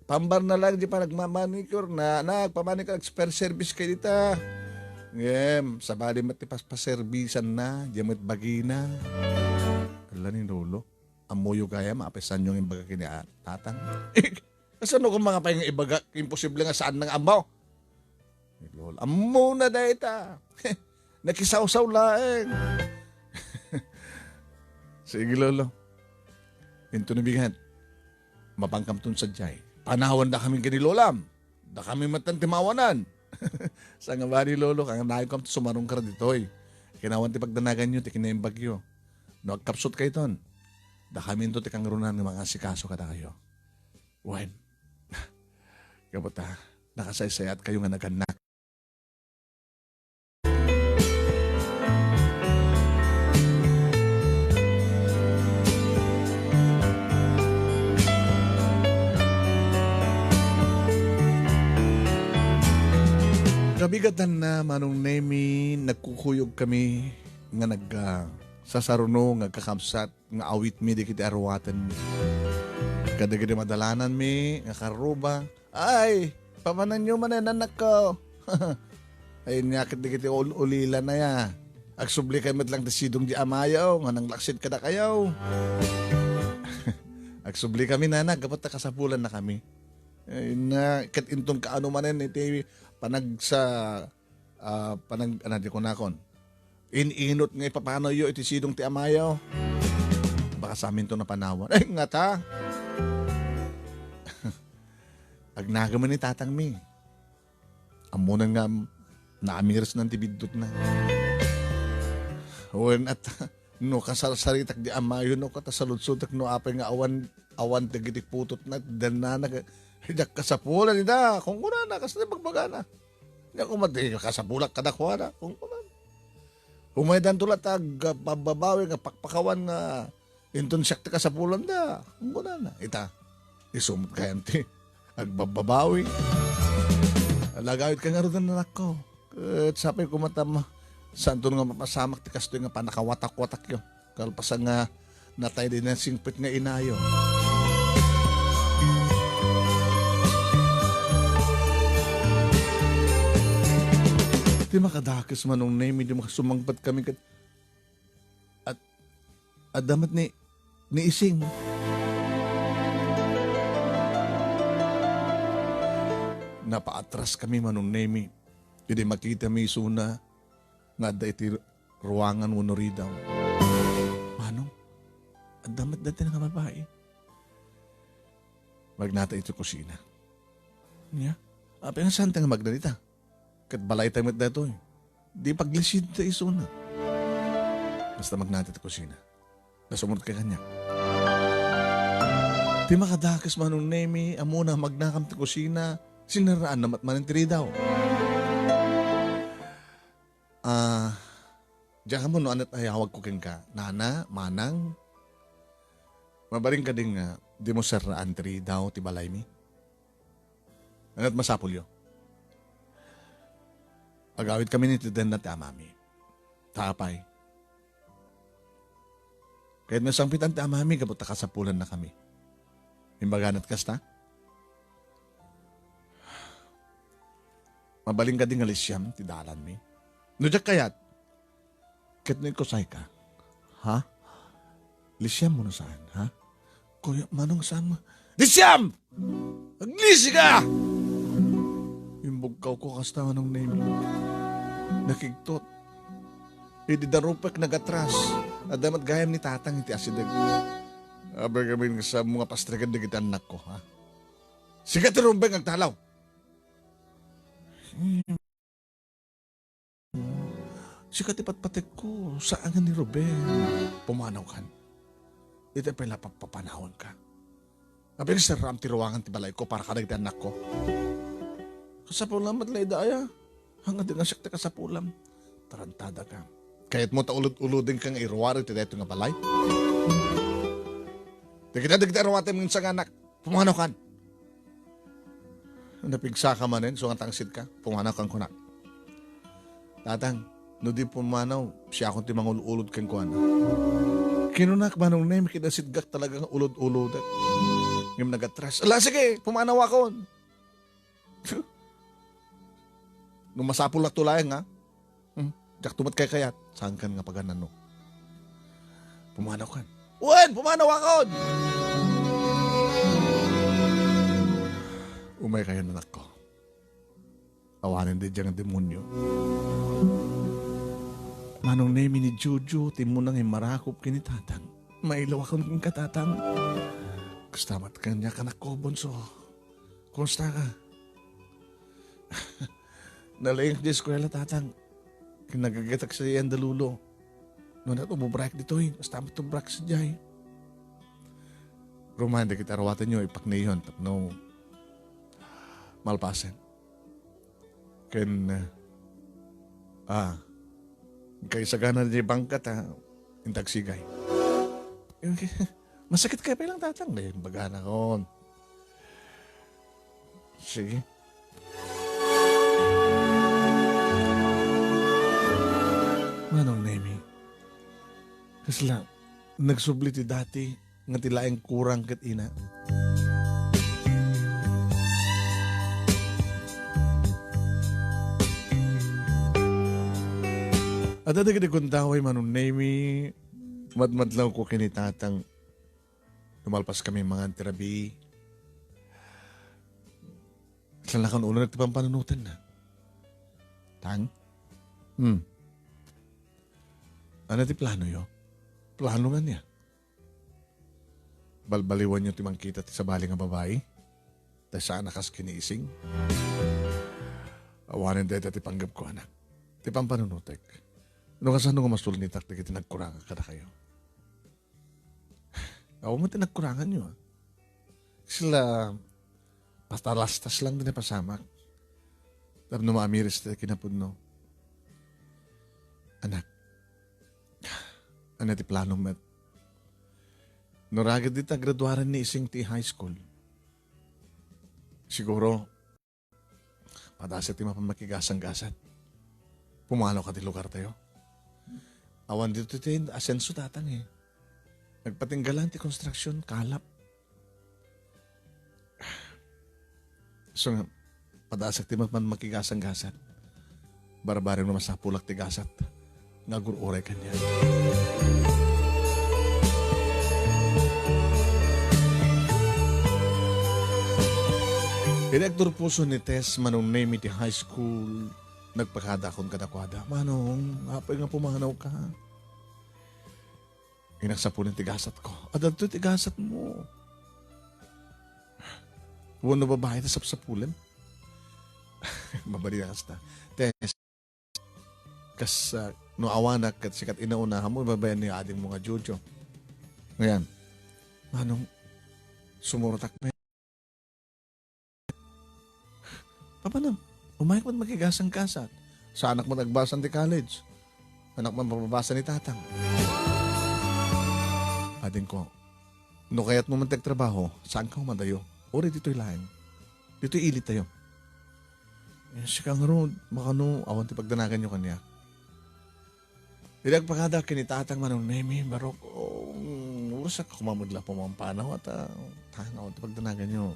Pambar na lang di pa nagmamanicure na. Nagpamanicure, expert service kayo dito. Sa bali matipas pa-servisan na. Diyan bagina. Ala ni Lolo. Amoyo kaya maapesan yung imbaga kini tatang. Kasi ano kung mga pa yung ibaga, imposible nga saan ng amaw. Lolo, amo na dahil ta. Nakisaw-saw laeng. Sige, Lolo. Ito nabigan. Mapangkam tun sa jay. Panawan da kami kanilolam. Da kami matantimawanan. Sa nga ba ni Lolo, kang nahin ko sumarong ka dito. Kinawan ti pagdanagan nyo, ti kinaimbagyo. No, agkapsot kayo ton. Dakamin to tikang runan ng mga sikaso ka kayo. Wen, kabuta, nakasaysay at kayo nga naganak. Kabigatan na manong nemi, nagkukuyog kami nga sasaruno, nga kakamsat, nga awit mi di kita arwatan mi. Kada madalanan mi, nga karuba, ay, pamanan nyo man anak ko. Ay, nyakit di kita ulila na ya. Agsubli kayo lang desidong di amayaw, nga nang laksit ka na kayaw. Agsubli kami nanak, kapag kasapulan na kami. Ay, na, kat intong kaano manen, iti, di ko nakon. Ininot nga ipapano yo iti sidong ti amayaw. Baka sa amin to na panawan. Ay nga ta. Agnagaman ni tatang mi. Amunan nga naamiras ng tibidot na. Wen at no kasarsaritak di amayo no katasaludsutak no apay nga awan tigitik putot na dan na hidak kasapulan nida kung kuna na kasi magbagana. Nga kumati kasapulak kadakwa na kung kuna. Humaydan tulat pababawi nga pakpakawan nga inton siyak ti kasapulan da. Kung kuna na. Ita, isumot kayan ti agbababawi. Lagawit ka nga rin na anak ko. At sapay kumatama saan to nga mapasamak ti kasto nga panakawatak-watak yun. Kalpasan nga natay din ang singpit nga inayo. Di makadakas manong name, di makasumangpat kami at damat ni ising. Napaatras kami manong name, hindi makita mi isuna nga da iti ruangan mo ridaw. Manong, at damat dati nga babae. Magnata ito kusina. Niya, apa nga saan nga magdanita? Kat balay tayo dato eh. Di paglisid ta iso na. Basta magnatit ko sina. Nasumunod ka kanya. Di makadakas manong nemi, amuna magnakam ti kusina, sinaraan namat manintiri daw. Diyan ka mo no anat ayawag ko keng ka. Nana, manang, mabaring ka din nga, di mo saraan tiri daw ti balay mi. Anat masapulyo. Agawit kami ni Tiden na ti amami. Tapay. Kahit nasangpitan ti amami, kapag takasapulan na kami. Himbaganat kasta. Mabaling ka din nga lisyam, ti dalan mi. Nujak kayat. Kahit na ikusay ka. Ha? Lisyam mo na saan, ha? Kuya, manong saan mo? Lisyam! Aglisi ka! Imbugkaw ko kasta manong name. Nakigtot. Hindi darupek nagatras. At damat gayam ni tatang iti asidag. Aber kami sa mga pastrikan na kita anak ko, ha? Sigat rumbeng ang talaw. Sikat ipatpatik ko. Saan nga ni Ruben? Pumanaw kan. Ito pala papanahon ka. Aber sa ram tiruangan ti balay ko para kadag ti anak ko. Kasapulam at lay daya. Hanggang din ang sakta kasapulam. Tarantada ka. Kahit mo taulod-ulodin kang irwari ti dito nga balay. Di kita irwate mo sa anak. Pumanaw kan. Napigsa ka manin, so nga tangsid ka. Pumanaw kang kunak. Tatang, no di pumanaw, siya akong timang ulod kang kuwan. Kinunak manong name, kinasidgak talagang ulod-ulod. Ngayon nagatras. Ala, sige, pumanaw ako. Nung masapul na tulayang ha, jak tumat kay kayat, saan kan nga paganan no? Pumanaw kan. Uwan, pumanaw ako! Umay kayo na ko. Awanin din dyan ang demonyo. Manong nemi ni Jojo, timunang marakop kinitatang. Mailaw akong kong katatang. Gustamat kanya kanak ko, bonso. Kumusta ka? Nalayang di eskwela tatang. Kinagagatak sa iyan dalulo. Noon na ito, bubrak dito eh. Basta mo ito brak sa jay. Roman, di kita rawatan nyo, ipakniyon, tapno, malpasen. Ken, kay sagana di bangkat, intag sigay. Masakit kaya pa lang tatang, bagana kon. Sige. Manong Nemi, kasla, nagsubli ti dati, nga tilaeng kurang kat ina. At adag kung taway Manong Nemi, madmadlaw ko kinitatang lumalpas kami mga terabi. Saan lakang ulo nagtipang panunutan na? Tang? Ano ti plano yo? Plano nga niya. Balbaliwan niyo timang kita ti sa bali nga babae? Dahil saan nakas kiniising? Awanin dahil ti panggap ko anak. Ti pang panunutek. Ano ka saan nga masulnitak ti nagkurangan ka na kayo? Awa mo tinagkurangan nyo. Sila pastalastas lang din na pasamak. Tapos numamiris ti kinapudno. Anak, ano ti plano met? Noragad dita graduaran ni ising ti high school. Siguro, padasit ti mapamakigasang-gasat. Pumano ka ti lugar tayo. Awan dito ti asenso tatang eh. Nagpatinggalan ti construction, kalap. So, padasak ti makigasang-gasat. Barbaring naman sa pulak ti gasat. Nagururay kanya. Direktor puso ni Tess Manong Nemi ti high school. Nagpakada akong kadakwada. Manong, apay nga pumanaw ka. Inaksapunin tigasat ko. Adadto tigasat mo. Huwag na babae na sapsapulan. Mabali na kasta. Tess, kas no awanak at sikat inaunahan mo, babayan ni ading mga Jojo. Ngayon, manong, sumurotak na. Paano? Umayag mo makigasang kasat. Sa anak mo nagbasan di college. Anak mo mababasa ni tatang. Ading ko, no kaya't mo trabaho, saan ka umadayo? Ori dito'y lain. Dito'y ilit tayo. Si Kang Rod, makano, awan ti pagdanagan nyo kanya. Ilag pagkada kinitatang Manong Nemi, barok, urusak kumamudla po mga panaw at awan ti pagdanagan nyo.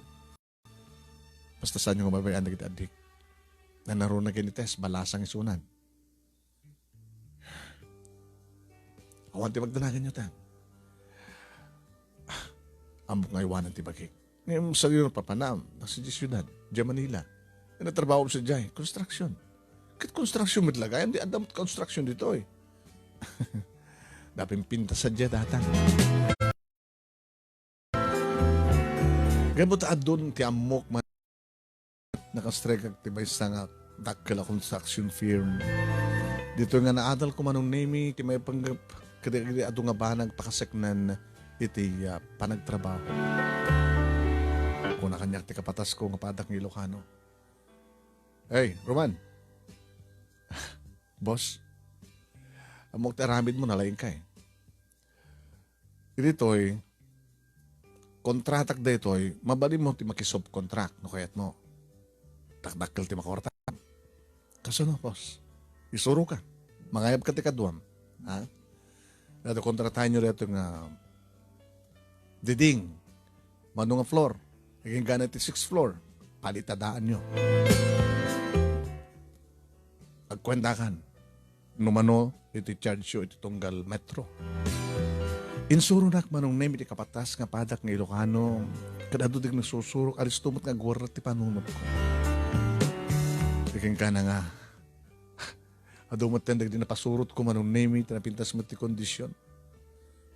Basta saan nyo mababayan na kita adik. Na naroon na kinites, balasang isunan. Awan ti pagdanagan nyo ta. Ambok nga iwanan ti bagay. Ngayon sa iyo papanam, nasa di syudad, di Manila. Natrabaho sa Jai, construction. Kit construction mo talaga, hindi adam construction dito eh. Daping pinta sa Jai datang. Gaya mo taad doon, ti amok man. Nakastrek at tibay sa nga dakala construction firm. Dito nga naadal ko Manong Nemi, ti may panggap, kada ato nga banag pakasaknan iti panagtrabaho. Kung nakanyak ti kapatas ko nga padak ng Ilocano. Hey, Roman. Boss, amok taramid mo nalaing ka eh. Dito'y, kontratak dito'y, mabali mo ti makisubkontract no kayat mo. Takdakkel ti makorta. Kaso no, boss? Isuro ka. Mangayab ka ti kaduam. Ha? Dato kontratahan nyo dito nga diding. Mano nga floor. Naging ganit ti 6th floor. Palitadaan nyo. Agkwendakan. Numano, iti charge yo, iti tunggal metro. Insuro nak Manong Nemi ti kapatas nga padak ng Ilocano. Kadado dig nagsusurok, aristumot nga gwarra ti panunod ko. Iking ka na nga. Adumot tendag din napasurot ko Manong Nemi, tinapintas mo ti kondisyon.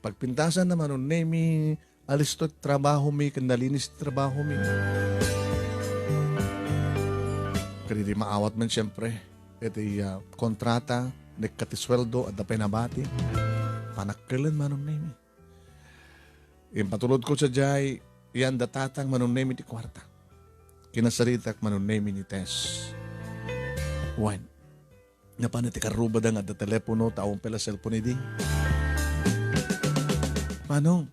Pagpintasan na Manong Nemi, alis to trabaho mi, kanalinis trabaho mi. Kaya di maawat man siyempre. Ito kontrata, nagkatisweldo at dapay nabati. Panakkilan Manong Nemi. Yung patulod ko sa jay, yan datatang manunemi ti kwarta. Kinasaritak manunemi ni Tess. Wan, napan ti karubad nga da telepono taong pela cellphone ni Ding. Manong,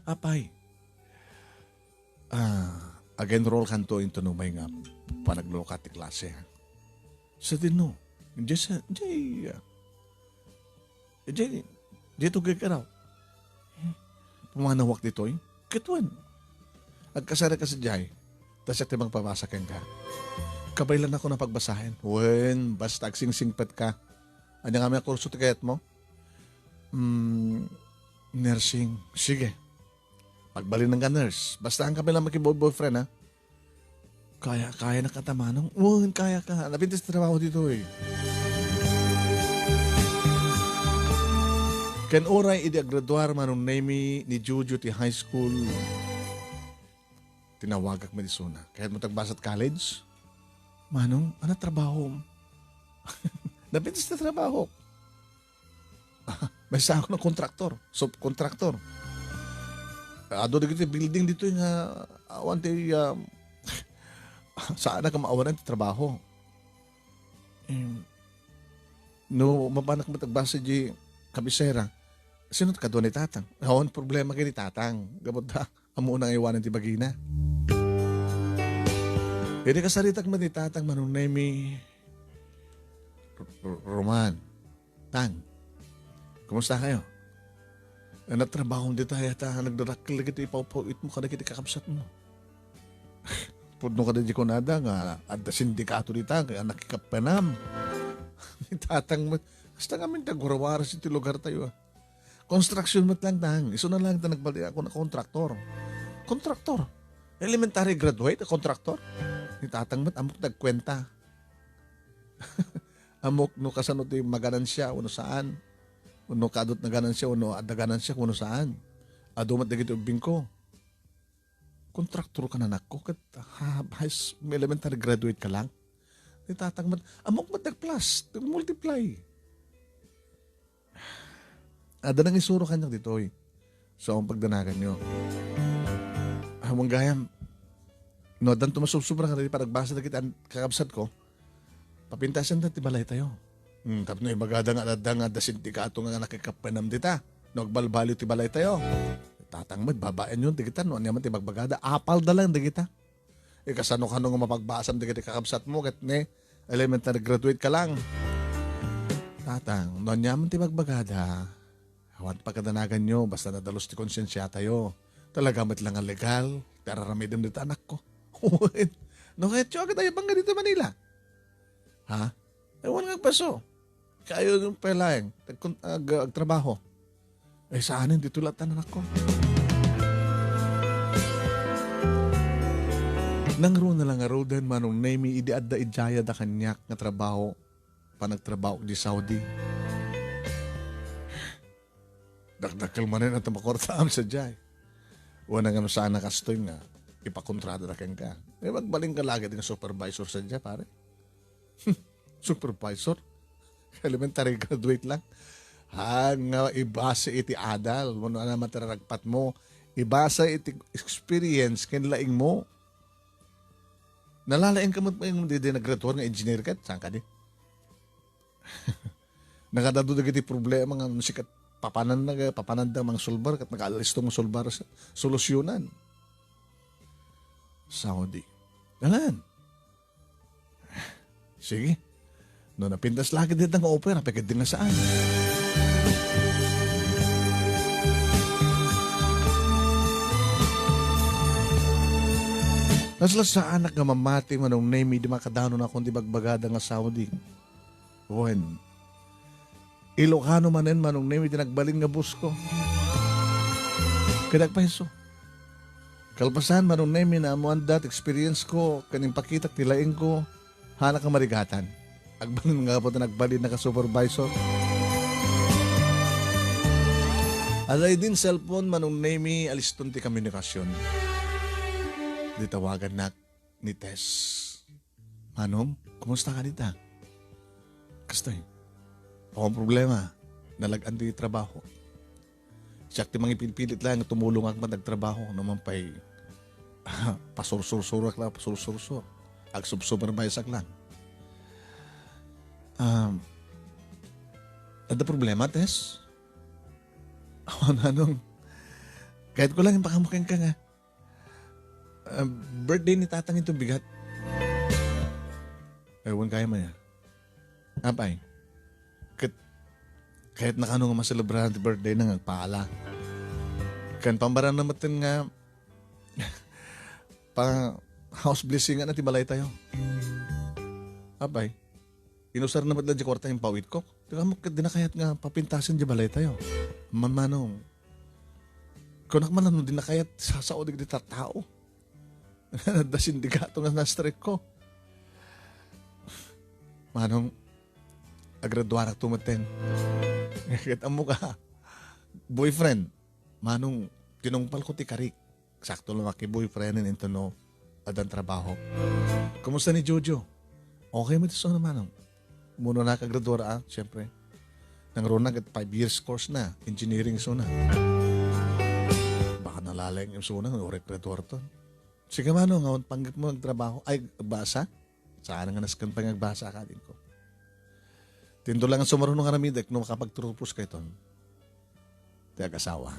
apay. Again roll kanto into no may nga panagloka ti klase. Ha? Sa din no, Jay to gagaraw. Pumanawak dito eh. Katuan. Agkasara ka sa Jay. Tas at ibang pabasakan ka. Kabaylan ako na pagbasahin. Wen, basta agsing-singpet ka. Ano nga may kurso ti kayat mo? Nursing. Sige. Pagbalin ng ka nurse. Basta ang kami lang makiboyfriend ha. Kaya na katamanong. Wen, kaya ka. Napintis trabaho dito eh. Ken oray idi graduar manong name ni Juju ti high school. Tinawagak medisona. Kahit mo tagbasat college. Manong, ano trabaho? Napitis na trabaho. May sa ako ng kontraktor. Subkontraktor. Ado dito building dito yung awan ti saan na ka maawanan ti trabaho. No, mapanak mo tagbasa di kabisera. Sino ka doon ni Tatang? Awan problema kay ni Tatang. Gabot na, amo nang iwanan ti bagina. Hindi ka saritak mo ni Tatang manong name Roman. Tang, kumusta kayo? Natrabaho dito yata nagdarakil lagi ito ipaupuit mo kada kita kakapsat mo. Pudno ka na di ko nada nga at sindikato dita kaya nakikapanam. Ni Tatang mo, basta kami tagwarawara sa iti lugar tayo. Construction mat lang tang. Iso na lang nagbali ako na kontraktor. Kontraktor. Elementary graduate, kontraktor. Ni Tatang mat amok nagkwenta. Amok no kasano ti maganansya uno saan. Uno kadot na ganansya uno adaganan siya uno saan. Adumat dagiti ubing ko. Kontraktor ka na nako kat elementary graduate ka lang. Ni Tatang mat amok mat nagplus, multiply. Ada nang isuro kanyang dito eh. So, ang pagdanagan nyo. Hamang gayam, no, dan tumasubsubra ka rin, parang basa na kita kakabsat ko, papintasan na tibalay tayo. Tapos no, magada nga da sindikato nga nakikapanam dita. No, agbalbali tibalay tayo. Tatangmad, babaan yun, di kita, no, ano naman tibagbagada, apal da lang, di kita. Kasano-kano nga mapagbasam di kita kakabsat mo, kat ne, elementary graduate ka lang. Tatang, no, naman tibagbagada, awan pagkadanagan nyo, basta nadalos ti konsensya tayo. Talaga mat lang ang legal. Tararamidin dito anak ko. No, kaya tiyo agad tayo bang dito Manila? Ha? Ewan nga paso. Kayo yung pelaeng. Agtrabaho. Saanin dito latan anak ko. Nangro na lang araw din manong name idiad da ijaya da kanyak nga trabaho. Panagtrabaho di Saudi. Dakdakil manin at makortaam sa jay. Wala nga saan nakastoy nga, ipakontrata na kang ka. Magbaling ka lagi din supervisor sa jay, pare. Supervisor? Elementary graduate lang. Nga ibasa iti adal, muna na mataragpat mo, ibasa iti experience, kinlaing mo. Nalalaing ka mo yung di nag-graduate nga engineer ka, saan ka di? Nakadado na iti problema nga sikat papananda mga sulbar kat nag-aalisto mga sulbar sa solusyonan. Saudi. Galan. Sige. No, napintas lagi din ng opera, pagkat din na saan. Nasla sa anak nga mamati manong name di makadano na kundi bagbagada nga Saudi. When Ilocano manen manong name tinagbalin nga bus ko. Kadagpahiso. Kalpasan manong name na amuan dat experience ko kaning pakitak tilaing ko hana ka marigatan. Agbalin nga po nagbalin na ka supervisor. Alay din cellphone manong name aliston ti komunikasyon. Di tawagan na ni Tess. Manong, kumusta ka dita? Kastoy. Akong problema, nalagan di trabaho. Siyak ti mga ipinpilit lang tumulong ang nagtrabaho naman pa'y pasursursurak lang, pasursursur. Ag sub-supervise lang. Ada problema, Tess? Anong? Kahit ko lang yung pakamukin ka nga. Birthday ni tatang ito bigat. Ewan kaya man yan. Apay? Kahit nakano nga maselebrahan ti birthday na nagpaala. Kan pambaran na matin nga pa house blessing nga na ti balay tayo. Apay? Inusar na matla di kwarta yung pawit ko. Teka mo, dinakayat nga papintasin di balay tayo. Manong, kunak man ano dinakayat sasao di tao. Da sindikato nga na-strike ko. Manong, agraduara tumaten. Kita mo ka, boyfriend. Manong, tinungpal ko ti karik. Sakto lang boyfriend into no adan trabaho. Kumusta ni Jojo? Okay mo ito so na manong. Muna nakagraduara siyempre. Nangrunag at 5 years course na. Engineering so na. Baka nalalayang yung so na, orek graduar to. Sige manong, ngayon panggap mo nagtrabaho. Ay, basa? Saan nga naskan pa nagbasa ka din ko. Tindo lang ang sumarunong karamidek nung makapagturupos ka ito. Tiyak asawa.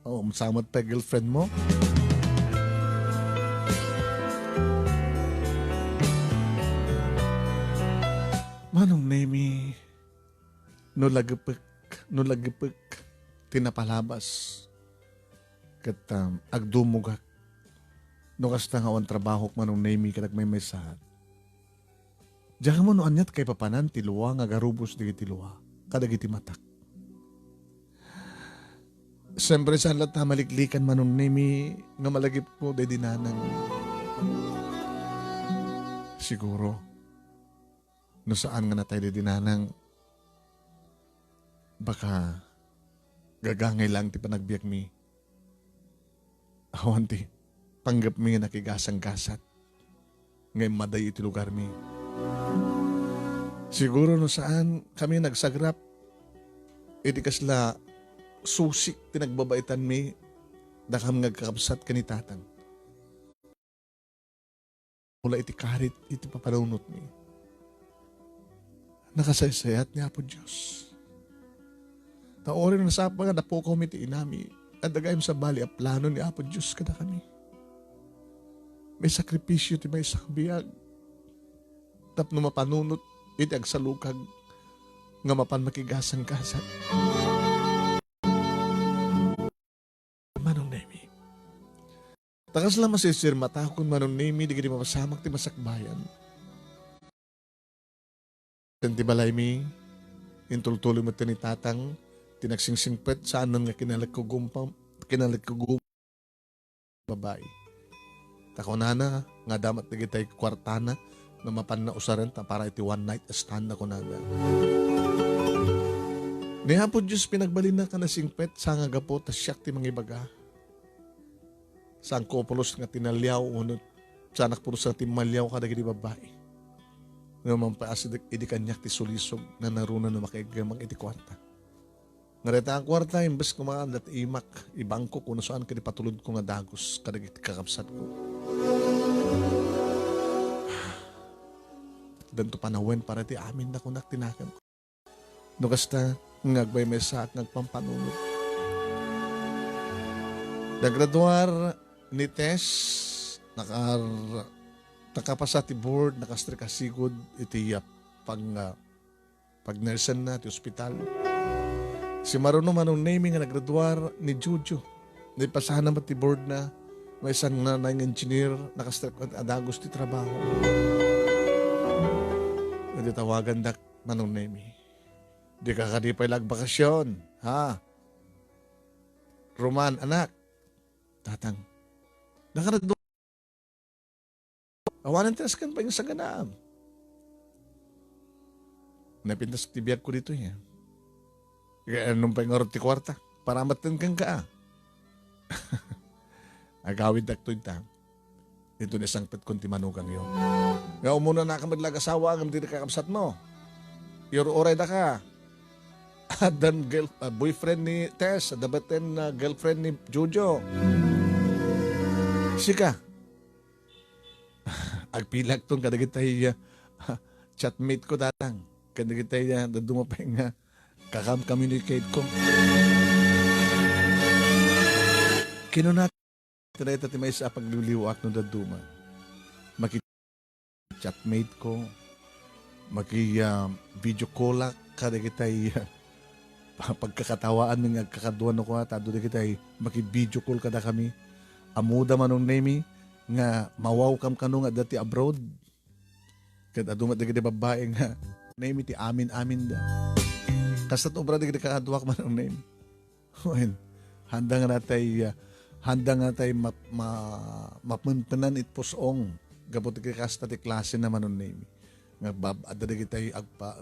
Oo, masamot pa girlfriend mo. Manong Nemi, no lagipik, tinapalabas. Kat agdumugak. No kasta nga awan trabaho manong Nemi kadag may sahat. Diyan mo no anyat kay papanan tiluwa nga garubos di tiluwa. Kadag iti matak. Siyempre saan lahat na maliklikan manong Nemi nga malagip mo day dinanang. Siguro, no saan nga na tayo dinanang, baka gagangay lang ti panagbiyak mi. Awan ti, panggap mi nga nakigasang-gasat. Ngayon maday iti lugar mi. Siguro no saan kami nagsagrap, iti kasla susik tinagbabaitan mi, dakam ngagkakapsat kanitatang. Mula iti karit, iti papanunot mi. Nakasaysayat niya po Diyos. Taorin na sa nga na po kami ti inami, at dagayim sa bali a plano ni Apo Diyos kada kami. May sakripisyo ti may sakbiyag, tapno mapanunot, iti agsalukag, nga mapan makigasang-gasat. Manong Nemi. Takas lang masisir matakon Manong Nemi, di gini mapasamak ti masakbayan. Ti balay mi, intultuloy mo ti ni tatang, tinagsingsingpet saan nga kinalagkugum babae. Takonana, nga damat na kita'y kwartana, na mapan na usaran para iti one night stand ako naga. Niya po Diyos pinagbalin na ka na singpet, sa nga gapo, tas siyak ti mangibaga. Saan ko pulos nga tinalyaw, unod, sa anak pulos nga timalyaw ka dagiti babae. Nga mampaasidik idi kanyak ti sulisog na narunan na makigamang iti kwarta. Nga reta ang kwarta, imbes kumaan at imak, ibangko kung saan kadi patulod ko nga dagos kadag iti kakapsat ko. Danto panawen para ti amin na kunak tinakan ko. No kasta, ngagbay mesa at ngagpampanunod. Nagraduar ni Tess, nakapasa ti board, nakastrikasigod iti pag nersan na ti ospital. Si Maruno Manong Nemi nga nagraduar ni Jojo. Napasahan naman ti board na may isang nanay engineer nakastagos ti trabaho. Hindi tawagan dak Manong Nemi. Di ka kadipay lagbakasyon, ha? Roman, anak. Tatang. Nakarado. Awanan tinas kan pa yung sa ganaam. Napintas tibiyag ko dito yan. Kaya anong pa yung orot ti kwarta? Para matan kang ka. Agawid dakto yung ito na sangpet kong timanugang yun. Nga umuna na ka maglag-asawa ang hindi kakapsat mo. Your oray da ka. Adan boyfriend ni Tess, dabaten na girlfriend ni Jojo. Sika, agpilag tong kadagitay chatmate ko datang. Kadagitay dumapay nga kakam-communicate ko. Kinunat tayo tati may sa pagliliwak no daduma. Chatmate ko, video call kadagitay pagkakatawaan ng kakaduan ko tado dagitay video call kada kami. Amuda manong nemi nga mawaw kam kanu nga dati abroad. Kada dumat dagiti babae nga nemi ti amin da. Kasat obra dagiti kakaduak manong nemi. Well, handa nga natay mapuntanan it pusong gabot ti kasta ti klase na manon nemi. Nga adda dagiti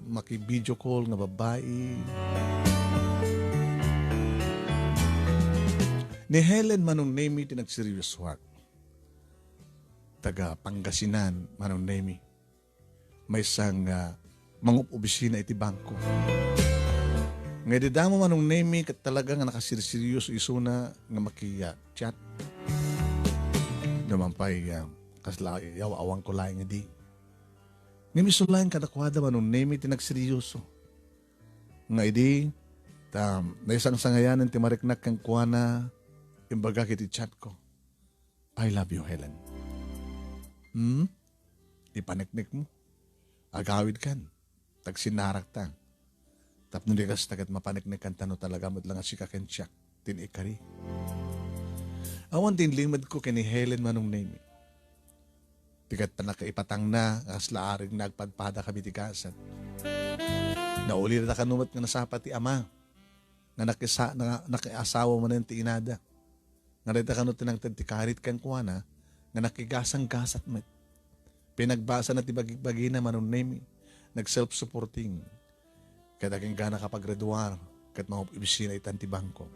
maki video call nga babae. Ni Helen manong nemi ti nag-serious work. Taga Pangasinan manong nemi. May isang mangup-obisina iti bangko. Nga didamo manong nemi kat talaga nga nakasirseryoso isuna nga maki-chat. Naman pa'y kasla yaw awang ko laing di. Nimi sulayan kadakwada manong nemi ti nagseryoso. Nga idi na isang sangayanan ti mariknak kang kuana imbaga kiti chat ko. I love you, Helen. Ipaniknik mo. Agawid kan. Tagsinarak ta. Tapno di kas tagat mapaniknik kan tano talaga mo't lang asika ken siyak. Tinikari. Awan din limad ko kini Helen manong name. Tigat pa nakaipatang na asla aring nagpadpada kami ti kasat. Nauli na kanumat nga nasapat ti ama. Nga nakiasawa mo na yung ti inada. Nga rita ka no tinangtad ti karit kang kuwana, nga nakigasang gasat met. Pinagbasa na ti bagi na manon nemi, nag-self-supporting. Kaya dagang gana kapag-graduar, kat maupibisina itan ti bangko.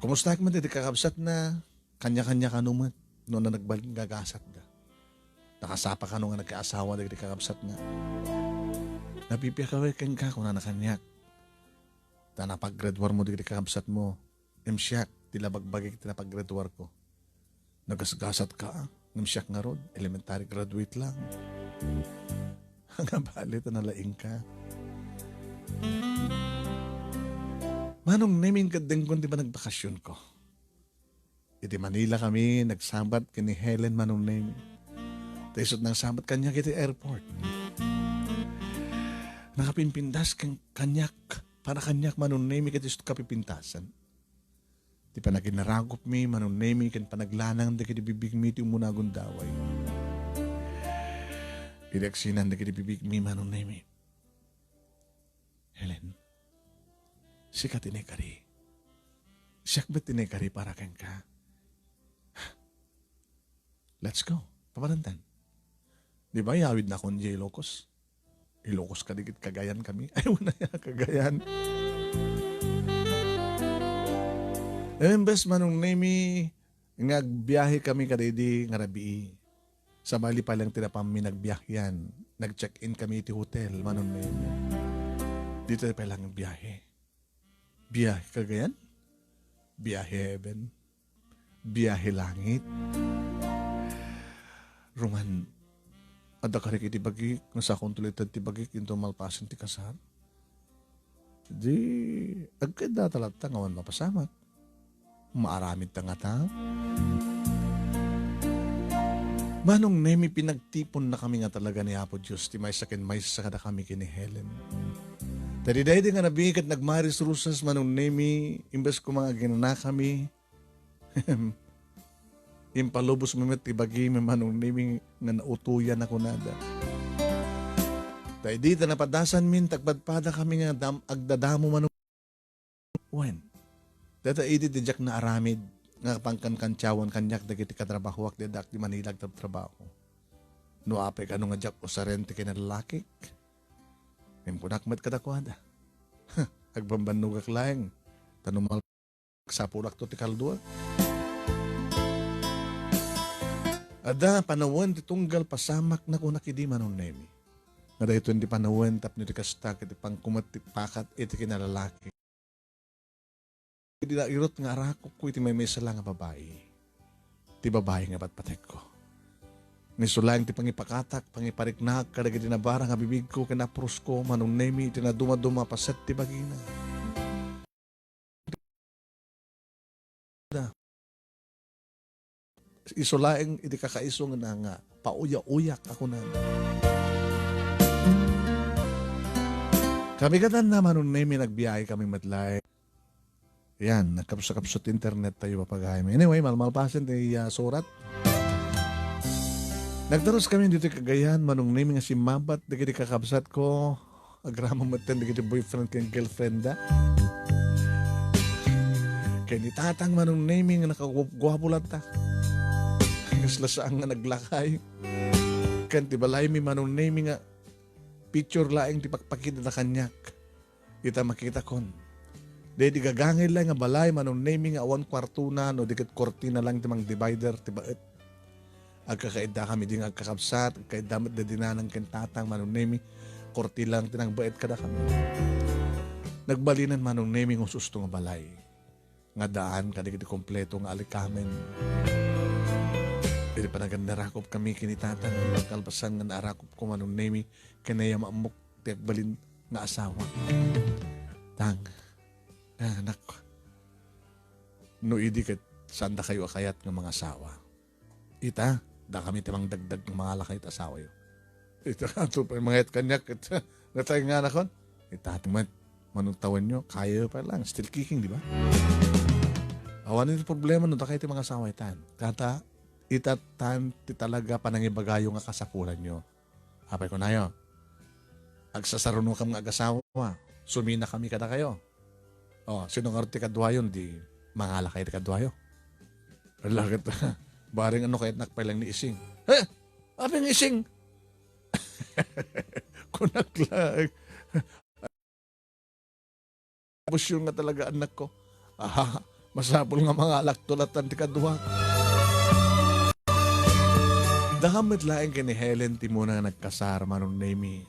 Kumusta man ti kakabsat na kanya-kanya ka numat, no na nagbaling gagasat ka. Nakasapa ka no nga nagkaasawa na ti kakabsat na. Napipiyakaway kang ka kung na nakanyak. Ta napag-graduar mo ti kakabsat mo, imsyak. Tila bagbagig tila pag-graduar ko. Nagasgasat ka, namsyak nga rod, elementary graduate lang. Hanggang balit na nalaing ka. Manong naming kadengkon di ba nagbakasyon ko? Iti Manila kami, nagsambat kini Helen manong naming. Taisot ng sambat kanya kiti airport. Nakapinpindas kang kanyak, para kanyak manong naming katisot kapipintasan. Di pa naginaragop mi, manong nemi, kan panaglanang da kiti bibig mi, ti umunagong daway. Idaksinan da kiti bibig mi, manong nemi. Helen, siya ka tinekari. Siya ba tinekari para kang ka? Let's go. Paparantan. Di ba, yawid na akong Ilocos? Ilocos ka digit, Cagayan kami. Ay, wala ya, Cagayan. Imbes manong nemi, ngagbiyahe kami kadidi nga rabii. Sa bali pa lang tinapam mi nagbiyahe Nag-check-in kami iti hotel, manong nemi. Dito pa lang biyahe. Biyahe Cagayan? Biyahe heaven? Biyahe langit? Roman, ada karik iti bagik, nasa akong tulitad ti bagik, into malpasin ti kasar. Di, agkada talata ngawan mapasamat. Maaramid ta nga ta. Manong nemi pinagtipon na kami nga talaga ni Apo Diyos. Ti may sakin may sakada kami kini Helen. Tadi dahi di nga nabigat nagmaris rusas manong nemi. Imbes ko mga ginana kami. Impalubos mamit ibagi manong nemi nga nautuyan ako nada. Dahil dito napadasan min tagpadpada kami nga agdadamo manong. When? Data edit di jak na aramid nga pangkan-kantyawan kanyak dagiti katrabaho ak dedak di Manila trabaho. No ape ka nga jak o sarente kay na lalaki. Impunakmat kadakwada. Agbambanugak laeng. Tanumal sa pulak to ti kaldua. Ada panawon ti tunggal pasamak na ko nakidi manong nemi. Nga dahito hindi panawen tap ni kastak iti pang kumatipakat iti kinalalaki. Hindi na irot nga arakok ko iti may sala nga babae. Ti babae nga patpatek ko. Nisulang ti pangipakatak, pangipariknak, kadagiti na barang nga bibig ko, kinapros ko, manong nemi, iti na dumaduma paset ti bagina. Isulaing iti kakaisong na nga, pauya-uyak ako na. Kami katan na manong nemi, nagbiyahe kami matlay. Yan, nagkapsot internet tayo papagay. Anyway, malmalpasin ti surat. Nagtaros kami dito Cagayan, manong name nga si Mabat, dagiti kakabsat ko, agrama maten, dagiti boyfriend kang girlfriend da. Kaya ni tatang manong name nga nakagwapo lang ta. Kaslasaan nga naglakay. Kaya ti balay mi manong name nga picture laing ti pakpakita na kanyak. Ita makita kon. Dahil di gagangil lang nga balay manong name nga awan kwartunan o dikit kortina lang ti mang divider ti baet. Agkakaida kami din agkakabsat, agkaidamat na dinanang kentatang manong nemi, korti lang tinang bait kada kami. Nagbalinan manong nemi ng susto nga balay. Nga daan, kadigiti kompleto nga alikamen. Dili pa nagandarakop kami kinitatang, kalpasan nga naarakop ko manong nemi, kanaya maamok, tiyak balin nga asawa. Tang, anak, no idi kat sanda kayo akayat ng mga asawa. Ita, da kami timang dagdag ng mga lakay at asawa yun. Ito ka ito pa mga kanyak at natay nga na kon. Itating manuntawan nyo, kaya pa lang. Still kicking, di ba? Awan ito problema no, da kayo mga asawa itan. Kata, itatan ti talaga panangibagayo nga kasapulan nyo. Apay ko na yun. Agsasaruno kam nga agasawa. Sumina kami kada kayo. O, sino nga ti kadwayon, di mga lakay ti kadwayo. Alakit baring ano kahit nakpailang ni Ising. Apeng Ising! Kunaklag. Tapos yung nga talaga anak ko. Masapol nga mga alaktulatan ti kadwa. Dahamit laing kini Helen ti muna nga nagkasar manong nemi.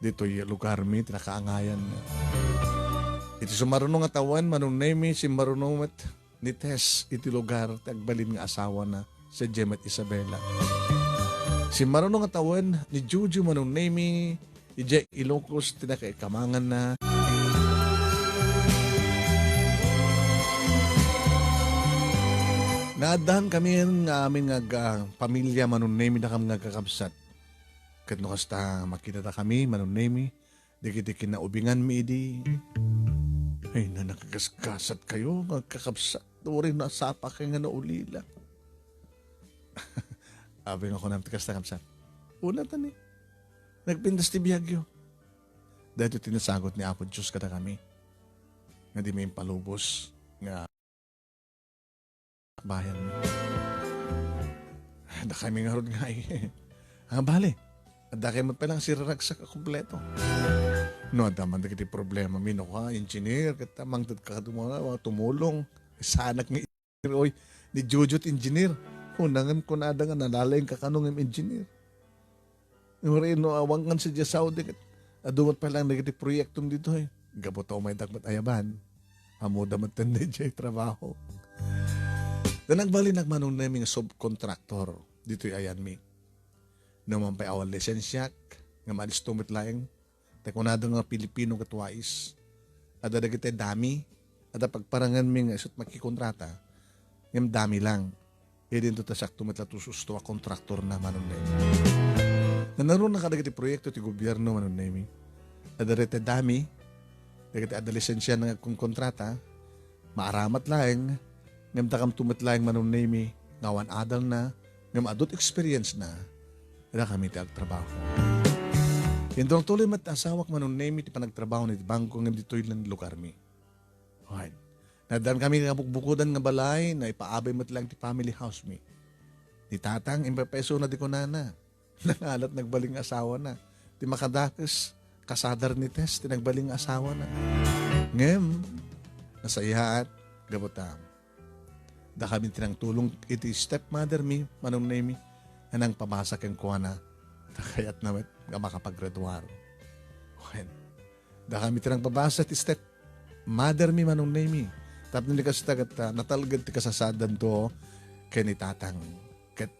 Dito yung lugar mi, tinakaangayan. Iti sumarunong nga tawan manong nemi, si marunong ni Tess iti lugar tagbalin nga asawa na sa Jem at Isabela. Si marunong nga tawan ni Juju manong nemi, ije Ilocos tinakaikamangan na. Naadahan kami nga aming pamilya manong nemi na kami nagkakabsat. Kat no kasta makita ta kami manong nemi, dikit-dikit na ubingan mi idi. Ay na nakakaskasat kayo, magkakabsat. Turing na sapa kayo nga na ulila. Abing ako naman kakabsat. Una tani. Nagpindas ti biyagyo. Dahil tinasagot ni Apo Diyos kada kami. Nga di may palubos. Nga bayan mi. Da kami nga ron nga eh. Bale. Da kayo magpalang sirarag sa kakumpleto. No, daman na kiti problema. Mino ka, engineer, katamang tumulong. Sanak ng engineer, oy, ni Jujut engineer. Unangan ko na nga nalalayang kakanong ng engineer. Nguri, no, awangan sa Diyas Saudi. Adumat pa lang nagiti proyektong dito eh. Gabot ako may dagmat ayaban. Amuda matanda dyan trabaho. Dan nagbali nagmanong namin subcontractor. Dito'y ayan mi. Naman pa awal lisensyak. Nga maalis tumit laing. Takunado nga Pilipino katwais. Ada kita dami. Ada pagparangan mi nga isot makikontrata. Ngam dami lang. E din to tasak tumatatususto a kontraktor na manong na naroon na kada kiti proyekto ti gobyerno manong na ada rete dami. Dagiti ada lisensya nga kung kontrata. Maaramat lang. Ngam takam tumatlaing manong na ngawan adal na. Ngam adult experience na. Ada kami ti agtrabaho. Yung tuloy mat asawak manong na ti panagtrabaho ni bangko ngam dito'y lang lugar mi. Right. Nadaan kami nga bukbukudan nga balay na ipaabay mat lang ti family house mi. Ni tatang impepeso na di ko nana. Nangalat nagbaling asawa na. Ti makadakas kasadar ni Tess ti nagbaling asawa na. Ngem nasayahat gabutam. Da kami tinang tulong iti stepmother mi manong na mi anang pamasak ang kuha na Kaya't naman nga makapaggraduar. Wen, da kami tirang pabasa ti step mother mi manong name mi. Tapos ni kasi tagat natalgad ti kasasadan to kay ni tatang. Ket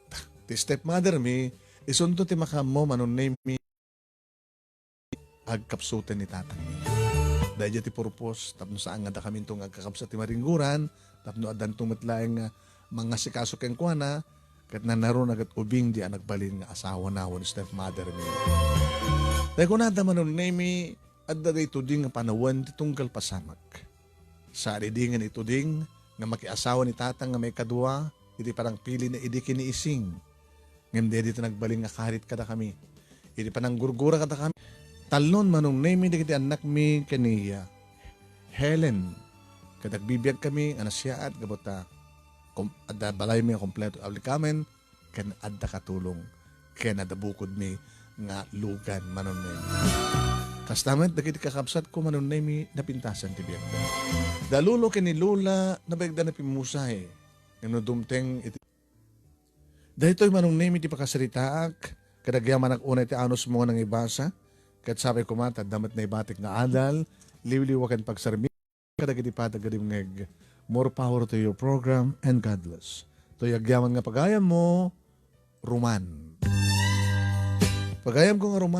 ti stepmother mi isunto ti makamo manong name mi agkapsutan ni tatang mi. Dahil ti purpose tapno saan nga da kami itong agkakapsat ti maringguran tapno adan tumatlaeng mga sikaso ken kuana ket nanaro nagat ubing di nagbalin nga asawa na won stepmother mi. Dahil ko nada manong name mi adda dayto ding nga panawan ti tunggal pasamak. Sa adidingan ito ding nga makiasawa ni tatang nga may kadua, iti parang pili na idi kini ising. Ngem dito nagbaling nga karit kada kami. Idi panang gurgura kada kami. Talon manong name di kiti anak mi kaniya. Helen. Kadag bibiyag kami nga nasyaat gabota. Adda balay mi kompleto ablikamen ken adda katulong. Ken adda bukod mi nga lugan manong name. Kastamet dagiti kakabsat ko manon na mi napintasan ti biyak. Dalulo kini Lula nabagda na pimusay. Ngano dumteng iti. Dahitoy manong name iti pakasaritaak kadagyaman ang unay ti anos mo nang ibasa. Kat sabi ko mata damat na ibatik nga adal liwliwakan pagsarmi kadagiti patagadim ngeg. More power to your program and God bless. To yagyaman nga pagayam mo Roman. Pagayam ko nga Roman